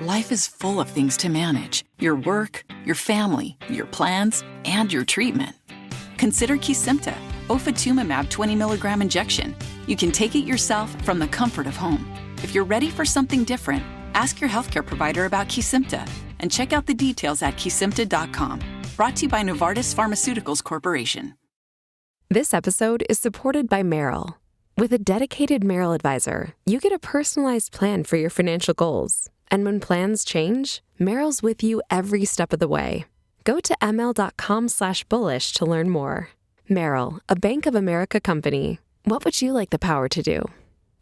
life is full of things to manage. Your work, your family, your plans, and your treatment. Consider Kesimpta, ofatumumab 20 milligram injection. You can take it yourself from the comfort of home. If you're ready for something different, ask your healthcare provider about Kesimpta and check out the details at kesimpta.com. Brought to you by Novartis Pharmaceuticals Corporation. This episode is supported by Merrill. With a dedicated Merrill advisor, you get a personalized plan for your financial goals. And when plans change, Merrill's with you every step of the way. Go to ml.com/bullish to learn more. Merrill, a Bank of America company. What would you like the power to do?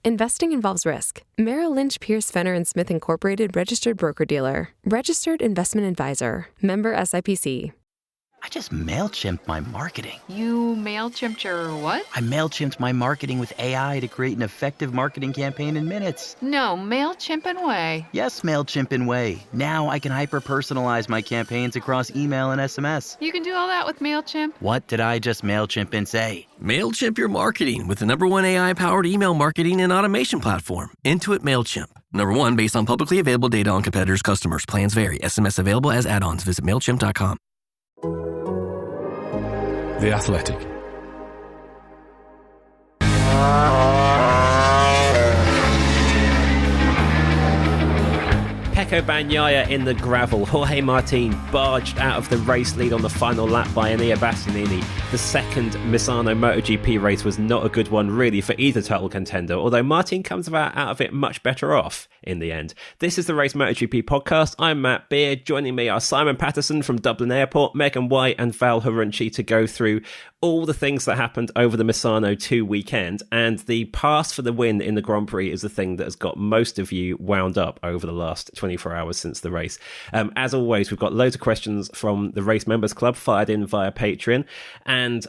Investing involves risk. Merrill Lynch, Pierce, Fenner & Smith Incorporated, registered broker-dealer. Registered investment advisor. Member SIPC. I just MailChimped my marketing. You MailChimped your what? I MailChimped my marketing with AI to create an effective marketing campaign in minutes. No, MailChimp and Way. Yes, MailChimp and Way. Now I can hyper-personalize my campaigns across email and SMS. You can do all that with MailChimp? What did I just MailChimp and say? MailChimp your marketing with the #1 AI-powered email marketing and automation platform, Intuit MailChimp. #1 based on publicly available data on competitors' customers. Plans vary. SMS available as add-ons. Visit MailChimp.com. The Athletic. Pecco Bagnaia in the gravel. Jorge Martin barged out of the race lead on the final lap by Enea Bastianini. The second Misano MotoGP race was not a good one really for either title contender, although Martin comes out of it much better off in the end. This is the Race MotoGP Podcast. I'm Matt Beard. Joining me are Simon Patterson from Dublin Airport, Megan White and Val Khourounzhiy to go through all the things that happened over the Misano 2 weekend, and the pass for the win in the Grand Prix is the thing that has got most of you wound up over the last 24 hours since the race. As always, we've got loads of questions from the Race Members Club fired in via Patreon, and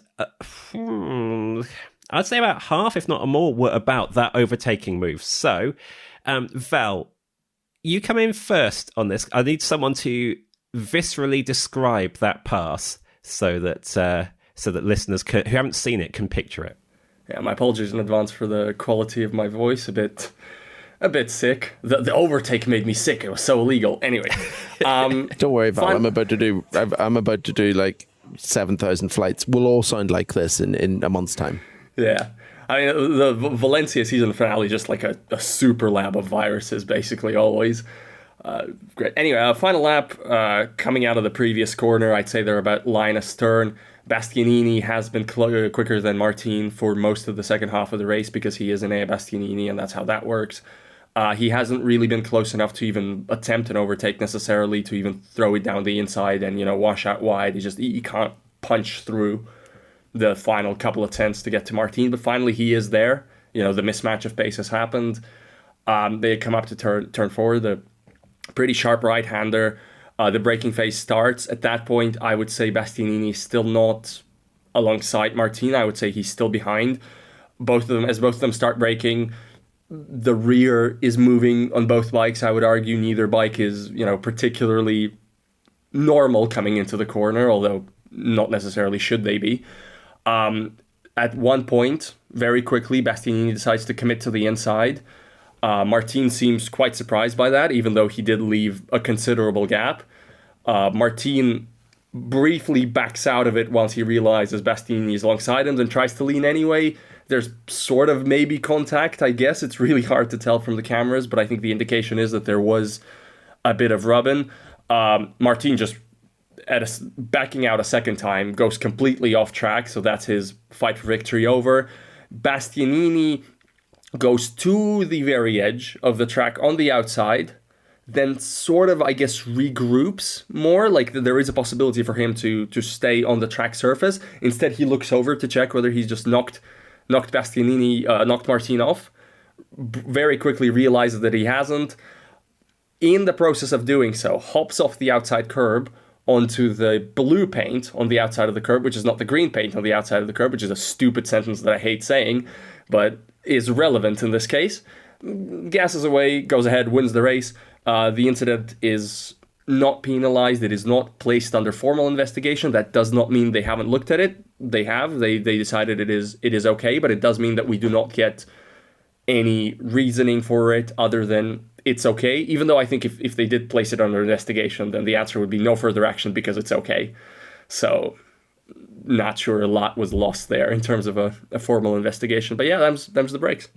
I'd say about half, if not more, were about that overtaking move. So, Val, you come in first on this. I need someone to viscerally describe that pass so that listeners who haven't seen it can picture it. Yeah, my apologies in advance for the quality of my voice. A bit sick. The overtake made me sick. It was so illegal. Anyway, don't worry, Val. I'm about to do like 7,000 flights. We'll all sound like this in a month's time. Yeah. I mean, the Valencia season finale, just like a super lab of viruses, basically, always. Great. Anyway, final lap, coming out of the previous corner, I'd say they're about line astern. Bastianini has been quicker than Martin for most of the second half of the race because he is Enea Bastianini, and that's how that works. He hasn't really been close enough to even attempt an overtake necessarily, to even throw it down the inside and, wash out wide. He can't punch through the final couple of tenths to get to Martin, but finally he is there. The mismatch of pace has happened. They come up to turn forward, the pretty sharp right-hander. The braking phase starts. At that point, I would say Bastianini is still not alongside Martin. I would say he's still behind. Both of them start braking, the rear is moving on both bikes. I would argue neither bike is, particularly normal coming into the corner, although not necessarily should they be. At one point, very quickly, Bastianini decides to commit to the inside. Martin seems quite surprised by that, even though he did leave a considerable gap. Martin briefly backs out of it once he realizes Bastianini is alongside him, then tries to lean anyway. There's sort of maybe contact, I guess. It's really hard to tell from the cameras, but I think the indication is that there was a bit of rubbing. Martin just, backing out a second time, goes completely off track, so that's his fight for victory over. Bastianini goes to the very edge of the track on the outside, then sort of, I guess, regroups more. Like, there is a possibility for him to stay on the track surface. Instead, he looks over to check whether he's just knocked Martin off. Very quickly realizes that he hasn't. In the process of doing so, hops off the outside curb onto the blue paint on the outside of the curb, which is not the green paint on the outside of the curb, which is a stupid sentence that I hate saying, but is relevant in this case. Gasses away, goes ahead, wins the race. The incident is not penalized. It is not placed under formal investigation. That does not mean they haven't looked at it. They have. They decided it is okay, but it does mean that we do not get any reasoning for it other than it's okay, even though I think if they did place it under investigation, then the answer would be no further action because it's okay. So not sure a lot was lost there in terms of a formal investigation. But yeah, them's the breaks.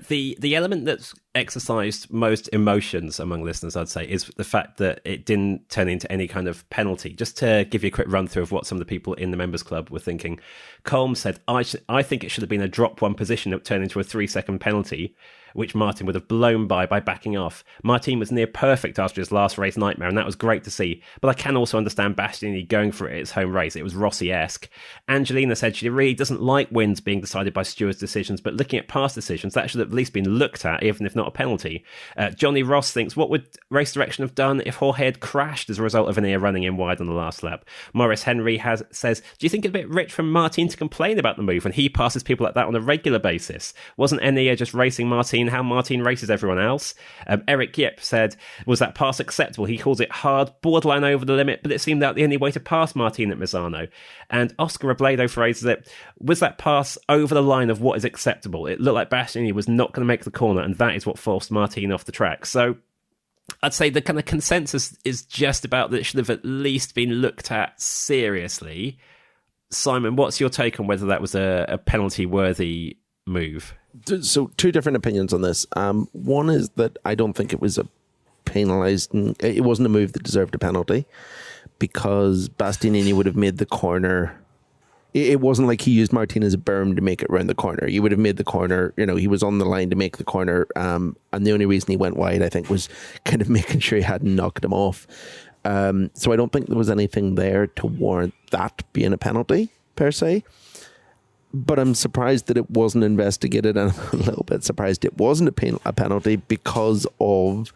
The element that's exercised most emotions among listeners, I'd say, is the fact that it didn't turn into any kind of penalty. Just to give you a quick run through of what some of the people in the members club were thinking. Colm said, I think it should have been a drop one position that turned into a 3-second penalty, which Martin would have blown by backing off. Martin was near perfect after his last race nightmare, and that was great to see. But I can also understand Bastianini going for it at his home race. It was Rossi-esque. Angelina said she really doesn't like wins being decided by stewards' decisions, but looking at past decisions, that should have at least been looked at, even if not a penalty. Johnny Ross thinks, what would race direction have done if Jorge had crashed as a result of Enea running in wide on the last lap? Morris Henry says, do you think it's a bit rich from Martin to complain about the move when he passes people like that on a regular basis? Wasn't Enea just racing Martin how Martin races everyone else? Eric Yip said, was that pass acceptable? He calls it hard, borderline over the limit, but it seemed out the only way to pass Martin at Misano. And Oscar Robledo phrases it, was that pass over the line of what is acceptable? It looked like Bastianini was not going to make the corner, and that is what forced Martin off the track. So I'd say the kind of consensus is just about that it should have at least been looked at seriously. Simon, what's your take on whether that was a penalty-worthy move? So two different opinions on this. One is that I don't think it was a penalised. It wasn't a move that deserved a penalty because Bastianini would have made the corner. It wasn't like he used Martin as a berm to make it round the corner. He would have made the corner. He was on the line to make the corner. And the only reason he went wide, I think, was kind of making sure he hadn't knocked him off. So I don't think there was anything there to warrant that being a penalty per se. But I'm surprised that it wasn't investigated, and I'm a little bit surprised it wasn't a penalty because of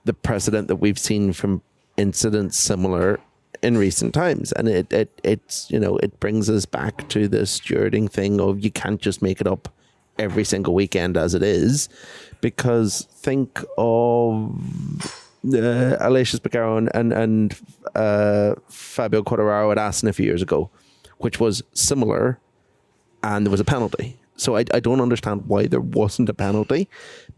the precedent that we've seen from incidents similar in recent times. And it brings us back to the stewarding thing of you can't just make it up every single weekend as it is, because think of Aleix Espargaro and Fabio Quartararo at Assen a few years ago, which was similar, and there was a penalty. So I don't understand why there wasn't a penalty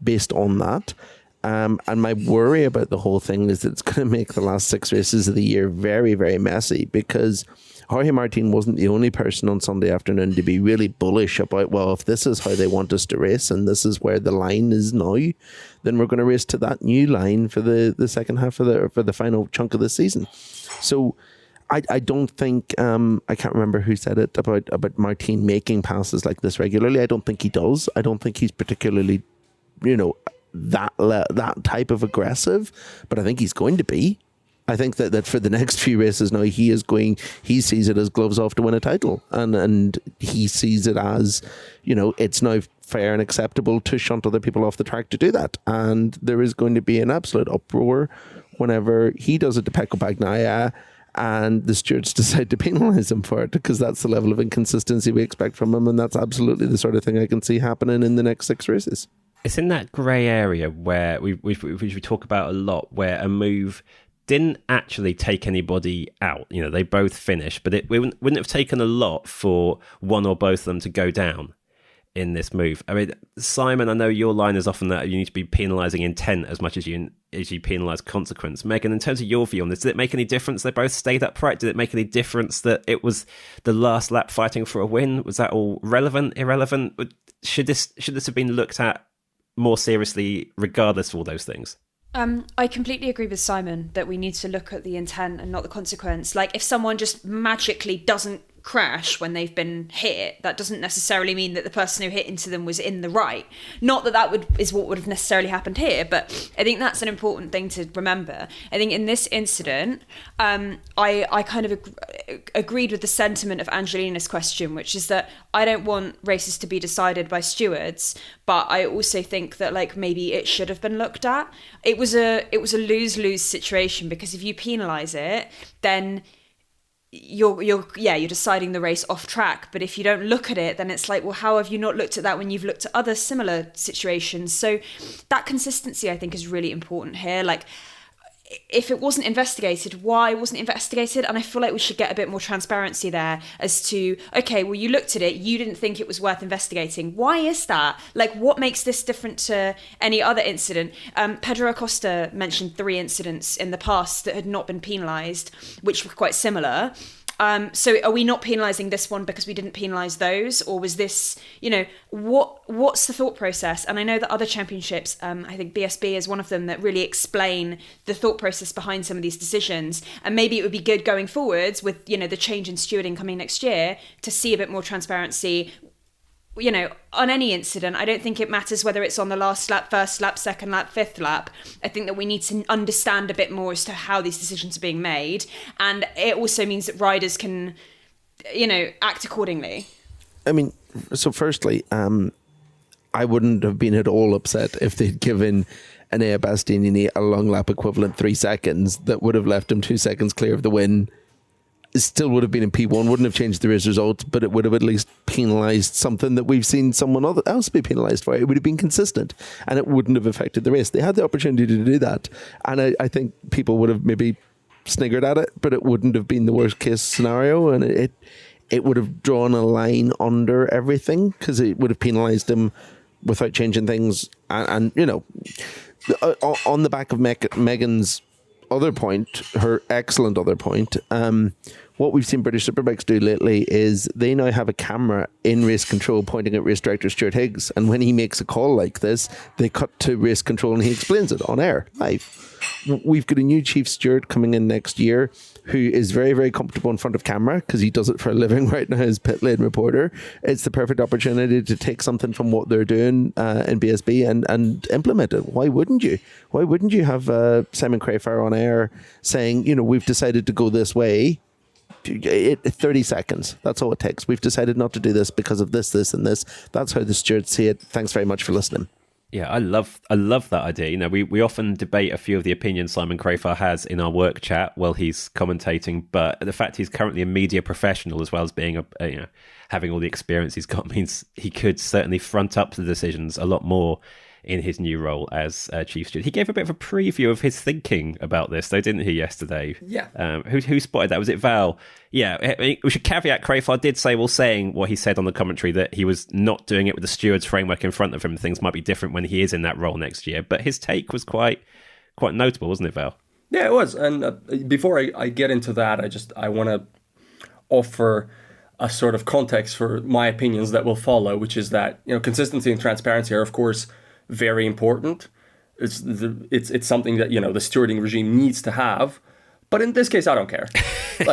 based on that. And my worry about the whole thing is that it's going to make the last 6 races of the year very, very messy, because Jorge Martin wasn't the only person on Sunday afternoon to be really bullish about, well, if this is how they want us to race and this is where the line is now, then we're going to race to that new line for the second half for the final chunk of the season. So I don't think, I can't remember who said it about Martin making passes like this regularly. I don't think he does. I don't think he's particularly, that type of aggressive, but I think he's going to be. I think that for the next few races now, he sees it as gloves off to win a title. And he sees it as, it's now fair and acceptable to shunt other people off the track to do that. And there is going to be an absolute uproar whenever he does it to Pecco Bagnaia and the stewards decide to penalise him for it, because that's the level of inconsistency we expect from him. And that's absolutely the sort of thing I can see happening in the next 6 races. It's in that grey area where we talk about a lot, where a move didn't actually take anybody out. They both finished, but it wouldn't have taken a lot for one or both of them to go down in this move. I mean, Simon, I know your line is often that you need to be penalising intent as much as you penalise consequence. Megan, in terms of your view on this, did it make any difference they both stayed upright? Did it make any difference that it was the last lap fighting for a win? Was that all relevant, irrelevant? Should this have been looked at more seriously regardless of all those things? I completely agree with Simon that we need to look at the intent and not the consequence. Like, if someone just magically doesn't crash when they've been hit, that doesn't necessarily mean that the person who hit into them was in the right. Not that is what would have necessarily happened here, but I think that's an important thing to remember. I think in this incident, I kind of agreed with the sentiment of Angelina's question, which is that I don't want races to be decided by stewards, but I also think that maybe it should have been looked at. It was a lose-lose situation, because if you penalise it, then you're deciding the race off track. But if you don't look at it, then it's like, well, how have you not looked at that when you've looked at other similar situations? So that consistency, I think, is really important here. if it wasn't investigated, why wasn't it investigated? And I feel like we should get a bit more transparency there as to, okay, well, you looked at it, you didn't think it was worth investigating. Why is that? Like, what makes this different to any other incident? Pedro Acosta mentioned 3 incidents in the past that had not been penalised, which were quite similar. So are we not penalising this one because we didn't penalise those? Or was this, what's the thought process? And I know that other championships, I think BSB is one of them, that really explain the thought process behind some of these decisions. And maybe it would be good going forwards with, the change in stewarding coming next year to see a bit more transparency, on any incident. I don't think it matters whether it's on the last lap, first lap, second lap, fifth lap. I think that we need to understand a bit more as to how these decisions are being made. And it also means that riders can, act accordingly. I mean, so firstly, I wouldn't have been at all upset if they'd given Enea Bastianini a long lap equivalent 3 seconds that would have left him 2 seconds clear of the win. Still would have been in P1, wouldn't have changed the race results, but it would have at least penalised something that we've seen someone else be penalised for. It would have been consistent and it wouldn't have affected the race. They had the opportunity to do that. And I think people would have maybe sniggered at it, but it wouldn't have been the worst case scenario. And it would have drawn a line under everything because it would have penalised him without changing things. And on the back of Megan's other point, her excellent other point, what we've seen British Superbikes do lately is they now have a camera in race control pointing at race director Stuart Higgs, and when he makes a call like this, they cut to race control and he explains it on air live. We've got a new chief steward coming in next year who is very, very comfortable in front of camera because he does it for a living right now as pit lane reporter. It's the perfect opportunity to take something from what they're doing in BSB and implement it. Why wouldn't you? Why wouldn't you have Simon Crafar on air saying, we've decided to go this way? 30 seconds. That's all it takes. We've decided not to do this because of this, this, and this. That's how the stewards see it. Thanks very much for listening. Yeah, I love that idea. We often debate a few of the opinions Simon Crafar has in our work chat while he's commentating, but the fact he's currently a media professional as well as being having all the experience he's got means he could certainly front up the decisions a lot more in his new role as chief steward. He gave a bit of a preview of his thinking about this, though, didn't he, yesterday? Yeah. Who spotted that? Was it Val? Yeah. We should caveat Crafar did say, saying what he said on the commentary, that he was not doing it with the steward's framework in front of him. Things might be different when he is in that role next year. But his take was quite notable, wasn't it, Val? Yeah, it was. And before I get into that, I want to offer a sort of context for my opinions that will follow, which is that consistency and transparency are, of course, very important. It's something that the stewarding regime needs to have, but in this case I don't care.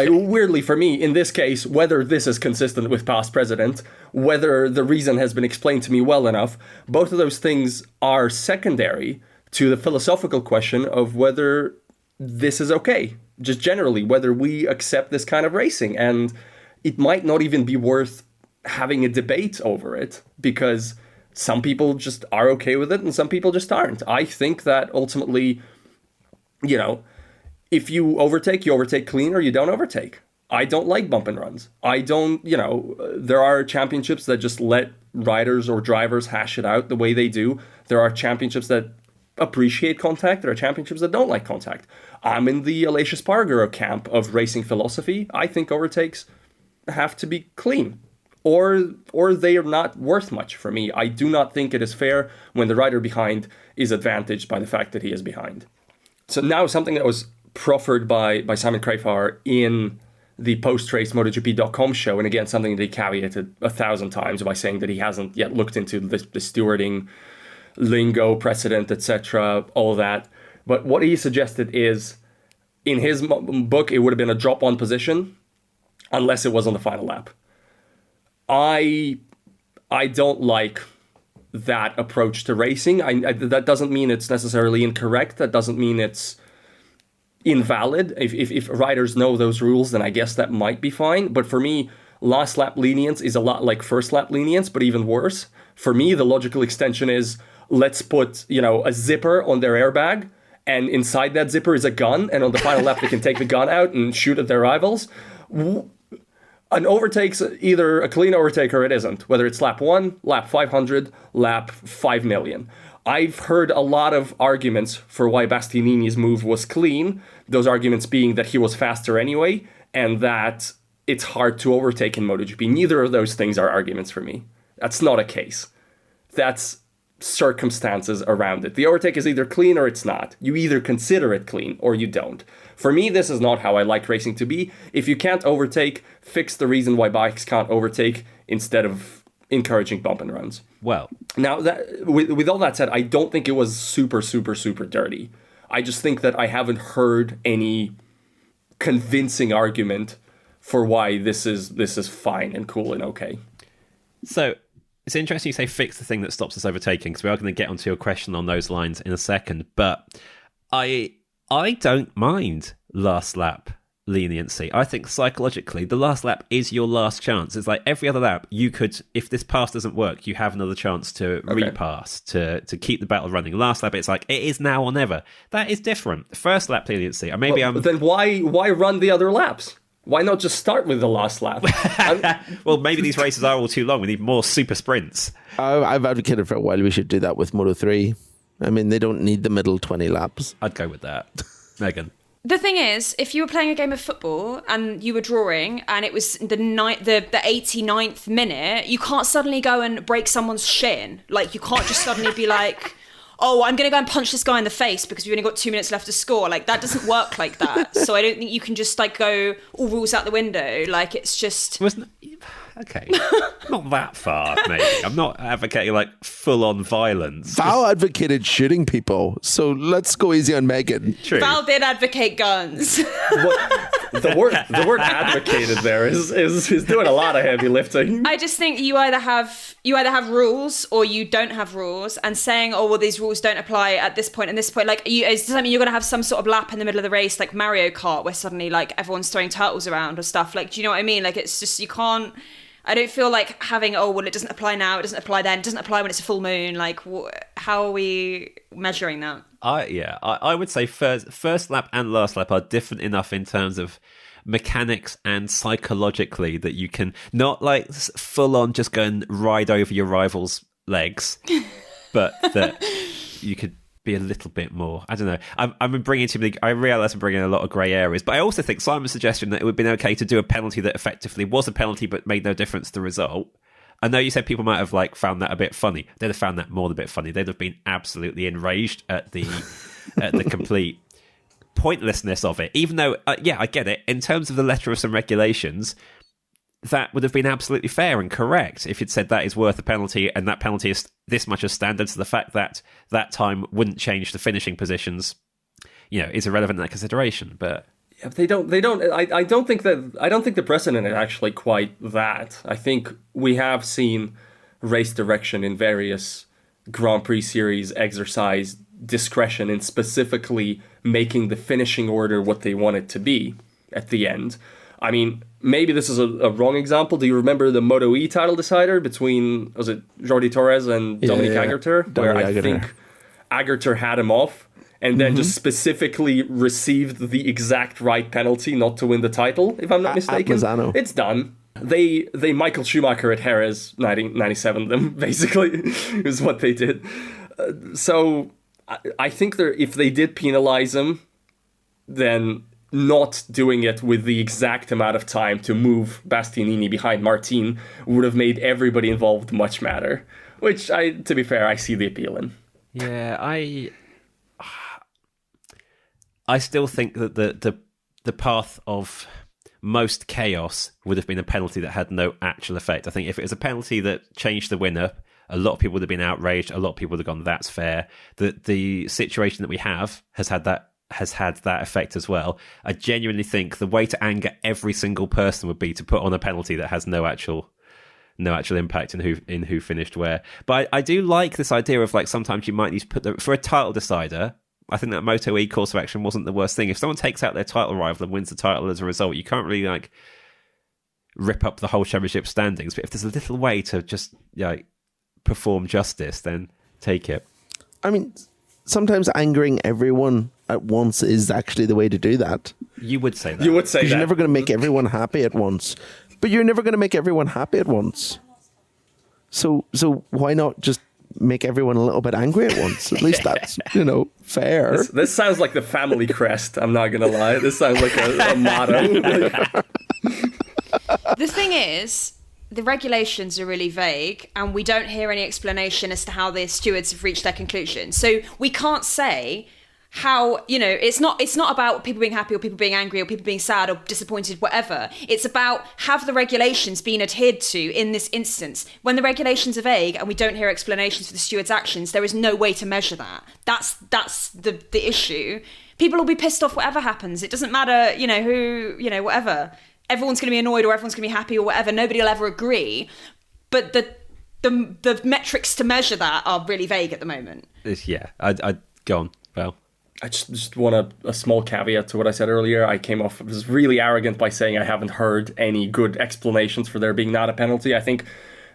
Weirdly for me, in this case, whether this is consistent with past precedent, whether the reason has been explained to me well enough, both of those things are secondary to the philosophical question of whether this is okay, just generally whether we accept this kind of racing. And it might not even be worth having a debate over it, because some people just are okay with it and some people just aren't. I think that ultimately, if you overtake clean or you don't overtake. I don't like bump and runs. I don't, there are championships that just let riders or drivers hash it out the way they do. There are championships that appreciate contact. There are championships that don't like contact. I'm in the Aleix Espargaro camp of racing philosophy. I think overtakes have to be clean. Or they are not worth much for me. I do not think it is fair when the rider behind is advantaged by the fact that he is behind. So now something that was proffered by Simon Crafar in the post-race MotoGP.com show, and again, something that he caveated 1,000 times by saying that he hasn't yet looked into the stewarding lingo, precedent, etc., all that. But what he suggested is, in his book, it would have been a drop-on position unless it was on the final lap. I don't like that approach to racing. That doesn't mean it's necessarily incorrect. That doesn't mean it's invalid. If riders know those rules, then I guess that might be fine. But for me, last lap lenience is a lot like first lap lenience, but even worse. For me, the logical extension is, let's put a zipper on their airbag, and inside that zipper is a gun, and on the final lap they can take the gun out and shoot at their rivals. An overtake's either a clean overtake or it isn't, whether it's lap 1, lap 500, lap 5 million. I've heard a lot of arguments for why Bastianini's move was clean, those arguments being that he was faster anyway, and that it's hard to overtake in MotoGP. Neither of those things are arguments for me. That's not a case. That's circumstances around it. The overtake is either clean or it's not. You either consider it clean or you don't. For me, this is not how I like racing to be. If you can't overtake, fix the reason why bikes can't overtake instead of encouraging bump and runs. Well, now, that, with all that said, I don't think it was super, super, super dirty. I just think that I haven't heard any convincing argument for why this is fine and cool and okay. So it's interesting you say fix the thing that stops us overtaking, because we are going to get onto your question on those lines in a second. But I don't mind last lap leniency. I think psychologically the last lap is your last chance. It's like every other lap you could, if this pass doesn't work, you have another chance to repass, to keep the battle running. Last lap, it's like it is now or never. That is different. First lap leniency. Then why run the other laps? Why not just start with the last lap? Well, maybe these races are all too long. We need more super sprints. I've advocated for a while we should do that with Moto3. I mean, they don't need the middle 20 laps. I'd go with that. Megan. The thing is, if you were playing a game of football and you were drawing and it was the 89th minute, you can't suddenly go and break someone's shin. Like, you can't just suddenly be like, oh, I'm going to go and punch this guy in the face because we've only got 2 minutes left to score. Like, that doesn't work like that. So I don't think you can just, like, go all rules out the window. Like, it's just... Okay, not that far, maybe. I'm not advocating, like, full-on violence. Val advocated shooting people, so let's go easy on Megan. True. Val did advocate guns. The word advocated there is doing a lot of heavy lifting. I just think you either have rules or you don't have rules, and saying, oh, well, these rules don't apply at this point and this point, like, does that mean you're going to have some sort of lap in the middle of the race, like Mario Kart, where suddenly, like, everyone's throwing turtles around or stuff? Like, do you know what I mean? Like, it's just, you can't... I don't feel like having, oh, well, it doesn't apply now, it doesn't apply then, it doesn't apply when it's a full moon. Like, how are we measuring that? I would say first lap and last lap are different enough in terms of mechanics and psychologically that you can not, like, full on just go and ride over your rival's legs, but that you could be a little bit more. I don't know. I'm bringing too many. I realise I'm bringing a lot of grey areas, but I also think Simon's suggestion that it would have been okay to do a penalty that effectively was a penalty but made no difference to the result. I know you said people might have, like, found that a bit funny. They'd have found that more than a bit funny. They'd have been absolutely enraged at the complete pointlessness of it. Even though, I get it. In terms of the letter of some regulations, that would have been absolutely fair and correct if you'd said that is worth a penalty, and that penalty is this much as standard. So the fact that that time wouldn't change the finishing positions, is irrelevant in that consideration. But yeah, they don't. I don't think the precedent is actually quite that. I think we have seen race direction in various Grand Prix series exercise discretion in specifically making the finishing order what they want it to be at the end. I mean, maybe this is a wrong example. Do you remember the Moto E title decider between, was it Jordi Torres and Dominic Agerter? Where I think Agerter had him off and then just specifically received the exact right penalty not to win the title, if I'm not mistaken. Misano. It's done. They Michael Schumacher at Jerez 1997 them, basically, is what they did. So I think if they did penalize him, then not doing it with the exact amount of time to move Bastianini behind Martin would have made everybody involved much madder, which, to be fair, I see the appeal in. Yeah, I still think that the path of most chaos would have been a penalty that had no actual effect. I think if it was a penalty that changed the winner, a lot of people would have been outraged. A lot of people would have gone, that's fair. The situation that we have has had that effect as well. I genuinely think the way to anger every single person would be to put on a penalty that has no actual impact in who finished where. But I do like this idea of, like, sometimes you might need to put for a title decider. I think that Moto E course of action wasn't the worst thing. If someone takes out their title rival and wins the title as a result, you can't really, like, rip up the whole championship standings. But if there's a little way to just, perform justice, then take it. I mean, sometimes angering everyone at once is actually the way to do that. You would say that. You would say that. You're never going to make everyone happy at once. But you're never going to make everyone happy at once. So why not just make everyone a little bit angry at once. At least that's, fair. This sounds like the family crest, I'm not going to lie. This sounds like a motto. The thing is, the regulations are really vague and we don't hear any explanation as to how the stewards have reached their conclusion. So we can't say how, it's not about people being happy or people being angry or people being sad or disappointed, whatever. It's about, have the regulations been adhered to in this instance? When the regulations are vague and we don't hear explanations for the stewards' actions, there is no way to measure that. That's the issue. People will be pissed off whatever happens. It doesn't matter, who, whatever. Everyone's going to be annoyed or everyone's going to be happy or whatever. Nobody will ever agree. But the metrics to measure that are really vague at the moment. Yeah, I'd go on, Val. I just want a small caveat to what I said earlier. I came off as really arrogant by saying I haven't heard any good explanations for there being not a penalty. I think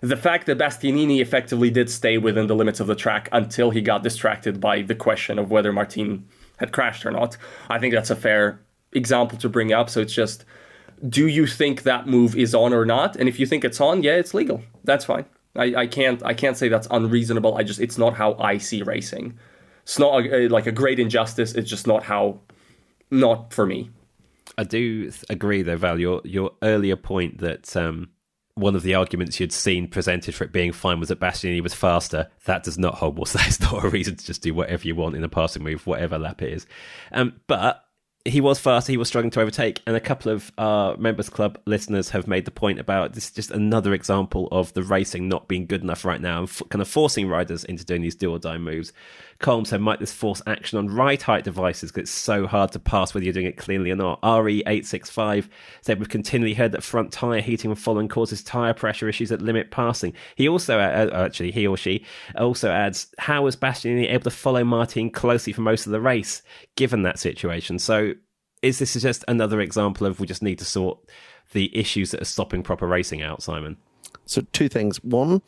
the fact that Bastianini effectively did stay within the limits of the track until he got distracted by the question of whether Martin had crashed or not, I think that's a fair example to bring up. So it's just, do you think that move is on or not? And if you think it's on, yeah, it's legal. That's fine. I can't say that's unreasonable. It's not how I see racing. It's not like a great injustice. It's just not for me. I do agree though, Val, your earlier point that one of the arguments you'd seen presented for it being fine was that Bastianini was faster. That does not hold water. That is not a reason to just do whatever you want in a passing move, whatever lap it is. But he was faster, he was struggling to overtake, and a couple of our Members Club listeners have made the point about this is just another example of the racing not being good enough right now and kind of forcing riders into doing these do-or-die moves. Colm said, might this force action on ride height devices because it's so hard to pass whether you're doing it cleanly or not? RE865 said, we've continually heard that front tyre heating and following causes tyre pressure issues that limit passing. He also, he or she also adds, how was Bastianini able to follow Martin closely for most of the race, given that situation? So is this just another example of we just need to sort the issues that are stopping proper racing out, Simon? So two things. One,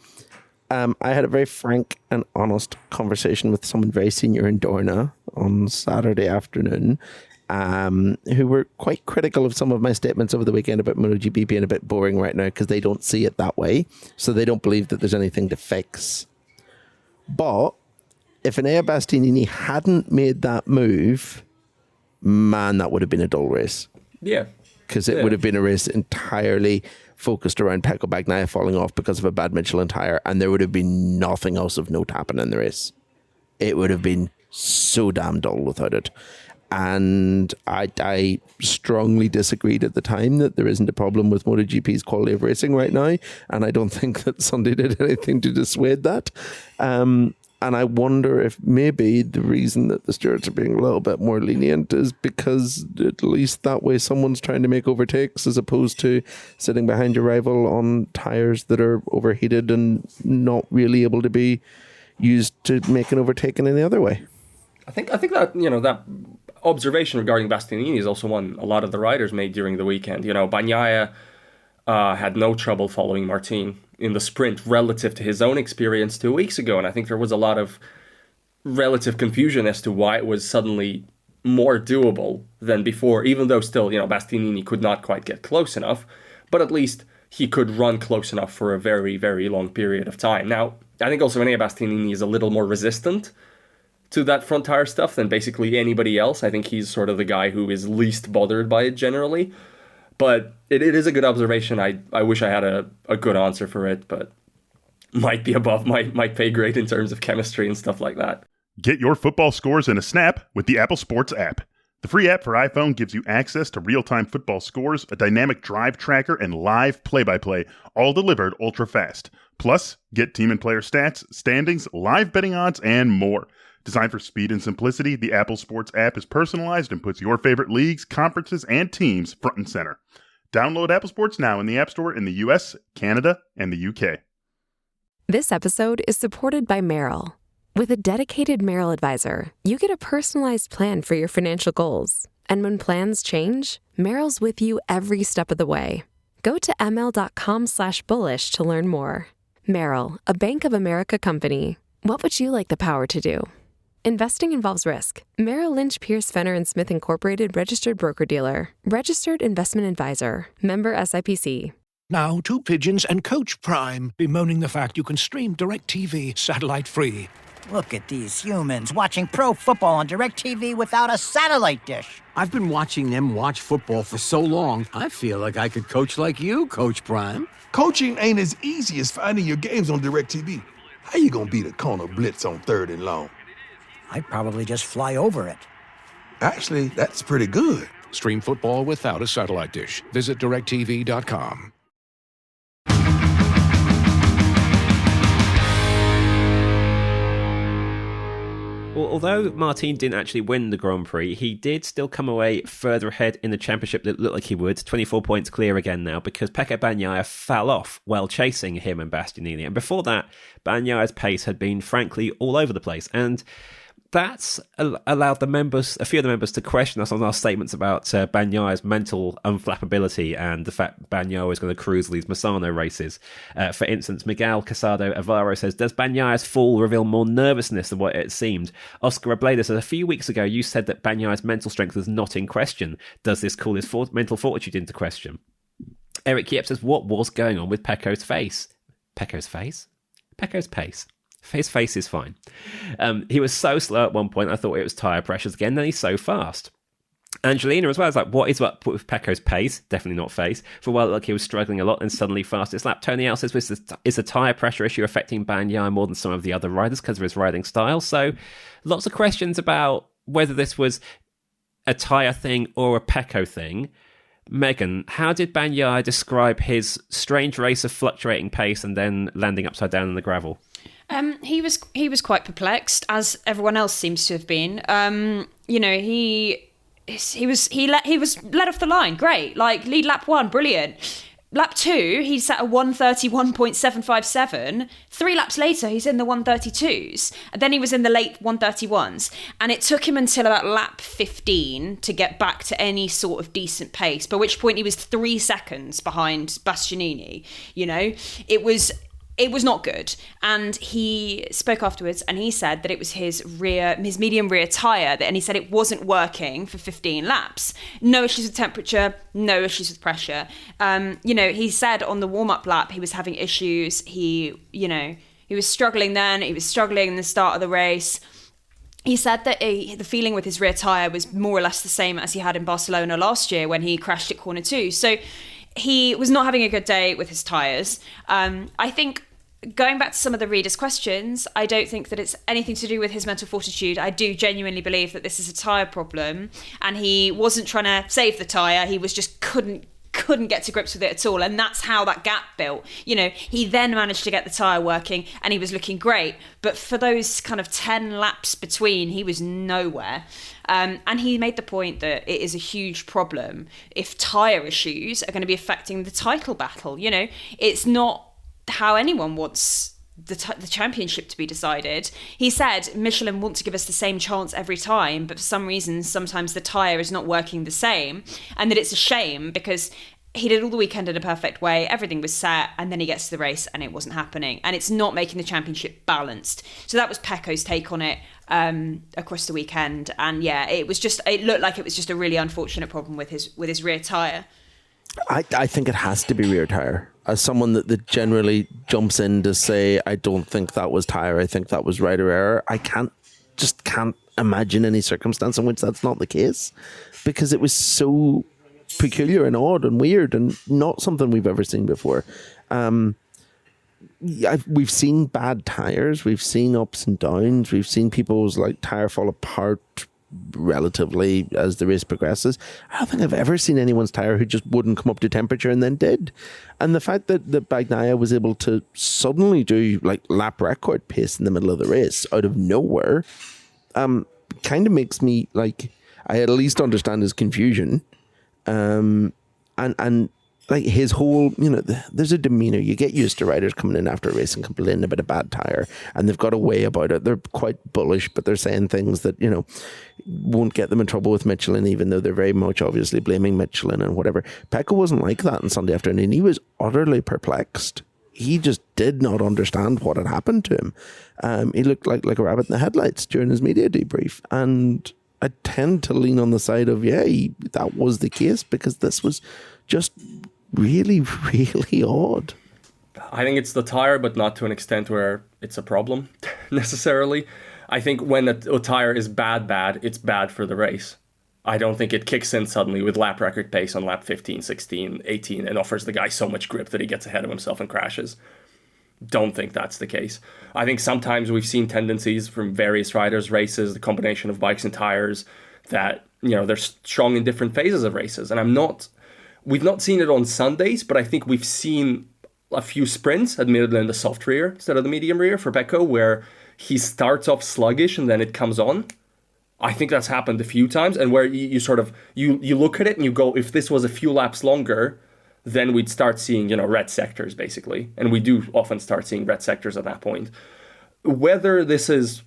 I had a very frank and honest conversation with someone very senior in Dorna on Saturday afternoon, who were quite critical of some of my statements over the weekend about MotoGP being a bit boring right now because they don't see it that way. So they don't believe that there's anything to fix. But if Enea Bastianini hadn't made that move, man, that would have been a dull race. Yeah. Because it would have been a race entirely focused around Pecco Bagnaia falling off because of a bad Michelin tyre, and there would have been nothing else of note happening in the race. It would have been so damn dull without it. And I strongly disagreed at the time that there isn't a problem with MotoGP's quality of racing right now, and I don't think that Sunday did anything to dissuade that. And I wonder if maybe the reason that the stewards are being a little bit more lenient is because at least that way someone's trying to make overtakes as opposed to sitting behind your rival on tyres that are overheated and not really able to be used to make an overtake in any other way. I think that, that observation regarding Bastianini is also one a lot of the riders made during the weekend. Bagnaia had no trouble following Martin in the sprint relative to his own experience 2 weeks ago. And I think there was a lot of relative confusion as to why it was suddenly more doable than before, even though still, Bastianini could not quite get close enough, but at least he could run close enough for a very, very long period of time. Now, I think also Enea Bastianini is a little more resistant to that front tire stuff than basically anybody else. I think he's sort of the guy who is least bothered by it generally. But it is a good observation. I wish I had a good answer for it, but might be above my pay grade in terms of chemistry and stuff like that. Get your football scores in a snap with the Apple Sports app. The free app for iPhone gives you access to real-time football scores, a dynamic drive tracker, and live play-by-play, all delivered ultra-fast. Plus, get team and player stats, standings, live betting odds, and more. Designed for speed and simplicity, the Apple Sports app is personalized and puts your favorite leagues, conferences, and teams front and center. Download Apple Sports now in the App Store in the US, Canada, and the UK. This episode is supported by Merrill. With a dedicated Merrill advisor, you get a personalized plan for your financial goals. And when plans change, Merrill's with you every step of the way. Go to ml.com/bullish to learn more. Merrill, a Bank of America company. What would you like the power to do? Investing involves risk. Merrill Lynch, Pierce, Fenner & Smith Incorporated, registered broker-dealer. Registered investment advisor. Member SIPC. Now, 2 Pigeons and Coach Prime bemoaning the fact you can stream DirecTV satellite-free. Look at these humans watching pro football on DirecTV without a satellite dish. I've been watching them watch football for so long, I feel like I could coach like you, Coach Prime. Coaching ain't as easy as finding your games on DirecTV. How you gonna beat a corner blitz on 3rd and long? I'd probably just fly over it. Actually, that's pretty good. Stream football without a satellite dish. Visit DirecTV.com. Although Martin didn't actually win the Grand Prix, he did still come away further ahead in the championship than it looked like he would. 24 points clear again now because Pecco Bagnaia fell off while chasing him and Bastianini. And before that, Bagnaia's pace had been, frankly, all over the place. And that's allowed a few of the members to question us on our statements about Bagnaia's mental unflappability and the fact Bagnaia is going to cruise these Misano races. For instance, Miguel Casado Avaro says, does Bagnaia's fall reveal more nervousness than what it seemed? Oscar Ableda says, a few weeks ago you said that Bagnaia's mental strength is not in question. Does this call his mental fortitude into question? Eric Yep says, what was going on with Pecco's face? Pecco's face? Pecco's pace. His face is fine. He was so slow at one point, I thought it was tyre pressures again. Then he's so fast. Angelina as well is like, what is up with Pecco's pace? Definitely not face. For a while, look, he was struggling a lot and suddenly fastest lap. Tony L says, is the tyre pressure issue affecting Bagnaia more than some of the other riders because of his riding style? So lots of questions about whether this was a tyre thing or a Pecco thing. Megan, how did Bagnaia describe his strange race of fluctuating pace and then landing upside down in the gravel? He was quite perplexed, as everyone else seems to have been. He was led off the line, great. Like lead lap 1, brilliant. Lap 2, he set a 131.757. 3 laps later, he's in the 132s. And then he was in the late 131s. And it took him until about lap 15 to get back to any sort of decent pace, by which point he was 3 seconds behind Bastianini. It was not good. And he spoke afterwards and he said that it was his medium rear tyre, and he said it wasn't working for 15 laps. No issues with temperature, no issues with pressure. He said on the warm-up lap he was having issues. He was struggling then, he was struggling in the start of the race. He said that the feeling with his rear tyre was more or less the same as he had in Barcelona last year when he crashed at corner 2. So he was not having a good day with his tyres. I think, going back to some of the readers' questions, I don't think that it's anything to do with his mental fortitude. I do genuinely believe that this is a tyre problem, and he wasn't trying to save the tyre. He was just couldn't get to grips with it at all, and that's how that gap built. He then managed to get the tyre working, and he was looking great. But for those kind of 10 laps between, he was nowhere. And he made the point that it is a huge problem if tyre issues are going to be affecting the title battle. It's not how anyone wants the championship to be decided. He said Michelin want to give us the same chance every time, but for some reason sometimes the tyre is not working the same, and that it's a shame because he did all the weekend in a perfect way, everything was set, and then he gets to the race and it wasn't happening, and it's not making the championship balanced. So that was Pecco's take on it across the weekend, and it looked like it was just a really unfortunate problem with his rear tyre. I think it has to be rear tyre. As someone that generally jumps in to say, I don't think that was tyre, I think that was rider error, I can't imagine any circumstance in which that's not the case, because it was so peculiar and odd and weird and not something we've ever seen before. We've seen bad tyres, we've seen ups and downs, we've seen people's tyre fall apart relatively as the race progresses. I don't think I've ever seen anyone's tyre who just wouldn't come up to temperature and then did. And the fact that Bagnaia was able to suddenly do lap record pace in the middle of the race out of nowhere kind of makes me I at least understand his confusion, and his whole, there's a demeanour. You get used to riders coming in after a race and complaining about a bad tyre, and they've got a way about it. They're quite bullish, but they're saying things that, won't get them in trouble with Michelin, even though they're very much obviously blaming Michelin and whatever. Pecco wasn't like that on Sunday afternoon. He was utterly perplexed. He just did not understand what had happened to him. He looked like a rabbit in the headlights during his media debrief, and I tend to lean on the side of, that was the case, because this was just really, really odd. I think it's the tire, but not to an extent where it's a problem necessarily. I think when a tire is bad, it's bad for the race. I don't think it kicks in suddenly with lap record pace on lap 15, 16, 18 and offers the guy so much grip that he gets ahead of himself and crashes. Don't think that's the case. I think sometimes we've seen tendencies from various riders, races, the combination of bikes and tires that, they're strong in different phases of races. And we've not seen it on Sundays, but I think we've seen a few sprints, admittedly in the soft rear instead of the medium rear for Pecco, where he starts off sluggish and then it comes on. I think that's happened a few times, and where you sort of, you look at it and you go, if this was a few laps longer, then we'd start seeing, red sectors, basically. And we do often start seeing red sectors at that point. Whether this is,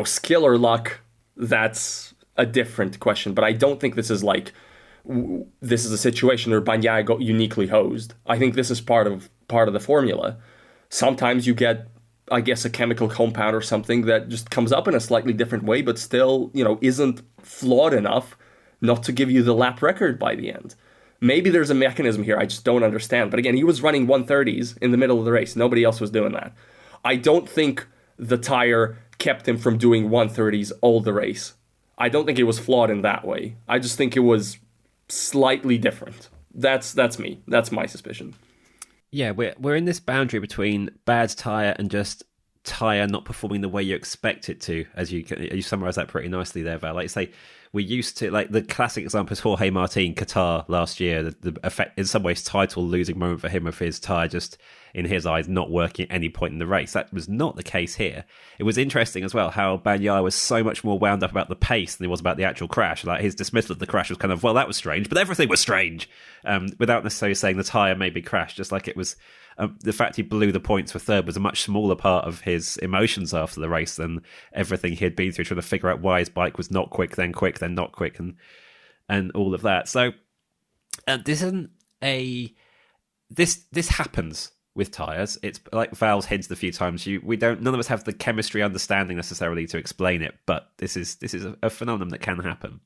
skill or luck, that's a different question. But I don't think this is this is a situation where Bagnaia got uniquely hosed. I think this is part of the formula. Sometimes you get, I guess, a chemical compound or something that just comes up in a slightly different way, but still, isn't flawed enough not to give you the lap record by the end. Maybe there's a mechanism here I just don't understand. But again, he was running 130s in the middle of the race. Nobody else was doing that. I don't think the tire kept him from doing 130s all the race. I don't think it was flawed in that way. I just think it was slightly different. That's me. That's my suspicion. Yeah, we're in this boundary between bad tyre and just tyre not performing the way you expect it to, as you summarised that pretty nicely there, Val. Like you say, we used to, the classic example is Jorge Martin, Qatar last year, the effect, in some ways, title losing moment for him of his tyre just, in his eyes, not working at any point in the race. That was not the case here. It was interesting as well how Bagnaia was so much more wound up about the pace than he was about the actual crash. His dismissal of the crash was kind of, well, that was strange, but everything was strange, without necessarily saying the tyre maybe crashed, just like it was. The fact he blew the points for third was a much smaller part of his emotions after the race than everything he had been through, trying to figure out why his bike was not quick, then not quick, and all of that. So this isn't this happens with tyres. It's like Val's hinted a few times. None of us have the chemistry understanding necessarily to explain it, but this is a phenomenon that can happen.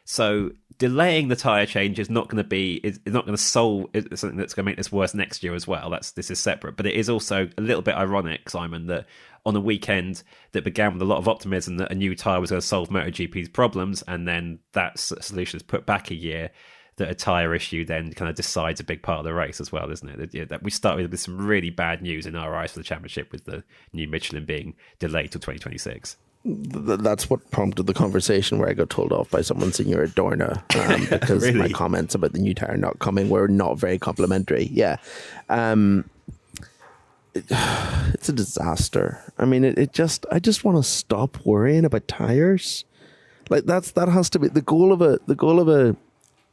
So delaying the tyre change is not going to solve something that's going to make this worse next year as well. This is separate, but it is also a little bit ironic, Simon, that on a weekend that began with a lot of optimism that a new tyre was going to solve MotoGP's problems, and then that solution is put back a year, that a tyre issue then kind of decides a big part of the race as well, isn't it? That we started with some really bad news in our eyes for the championship, with the new Michelin being delayed till 2026. That's what prompted the conversation where I got told off by someone saying you're a Dorna because really? My comments about the new tyre not coming were not very complimentary. Yeah. It's a disaster. I mean, I just want to stop worrying about tyres. That has to be the goal of a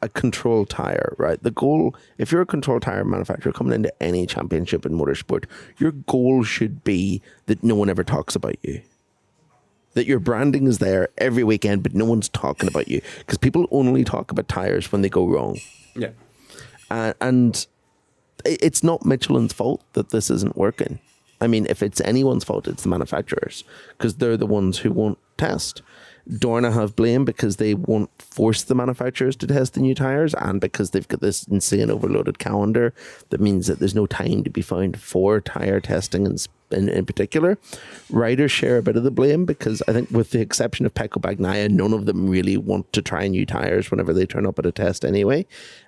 control tyre, right? The goal, if you're a control tyre manufacturer coming into any championship in motorsport, your goal should be that no one ever talks about you. That your branding is there every weekend, but no one's talking about you, because people only talk about tyres when they go wrong. Yeah. And it's not Michelin's fault that this isn't working. I mean, if it's anyone's fault, it's the manufacturers, because they're the ones who won't test. Dorna have blame because they won't force the manufacturers to test the new tyres, and because they've got this insane overloaded calendar that means that there's no time to be found for tyre testing in particular. Riders share a bit of the blame, because I think with the exception of Pecco Bagnaia, none of them really want to try new tyres whenever they turn up at a test anyway.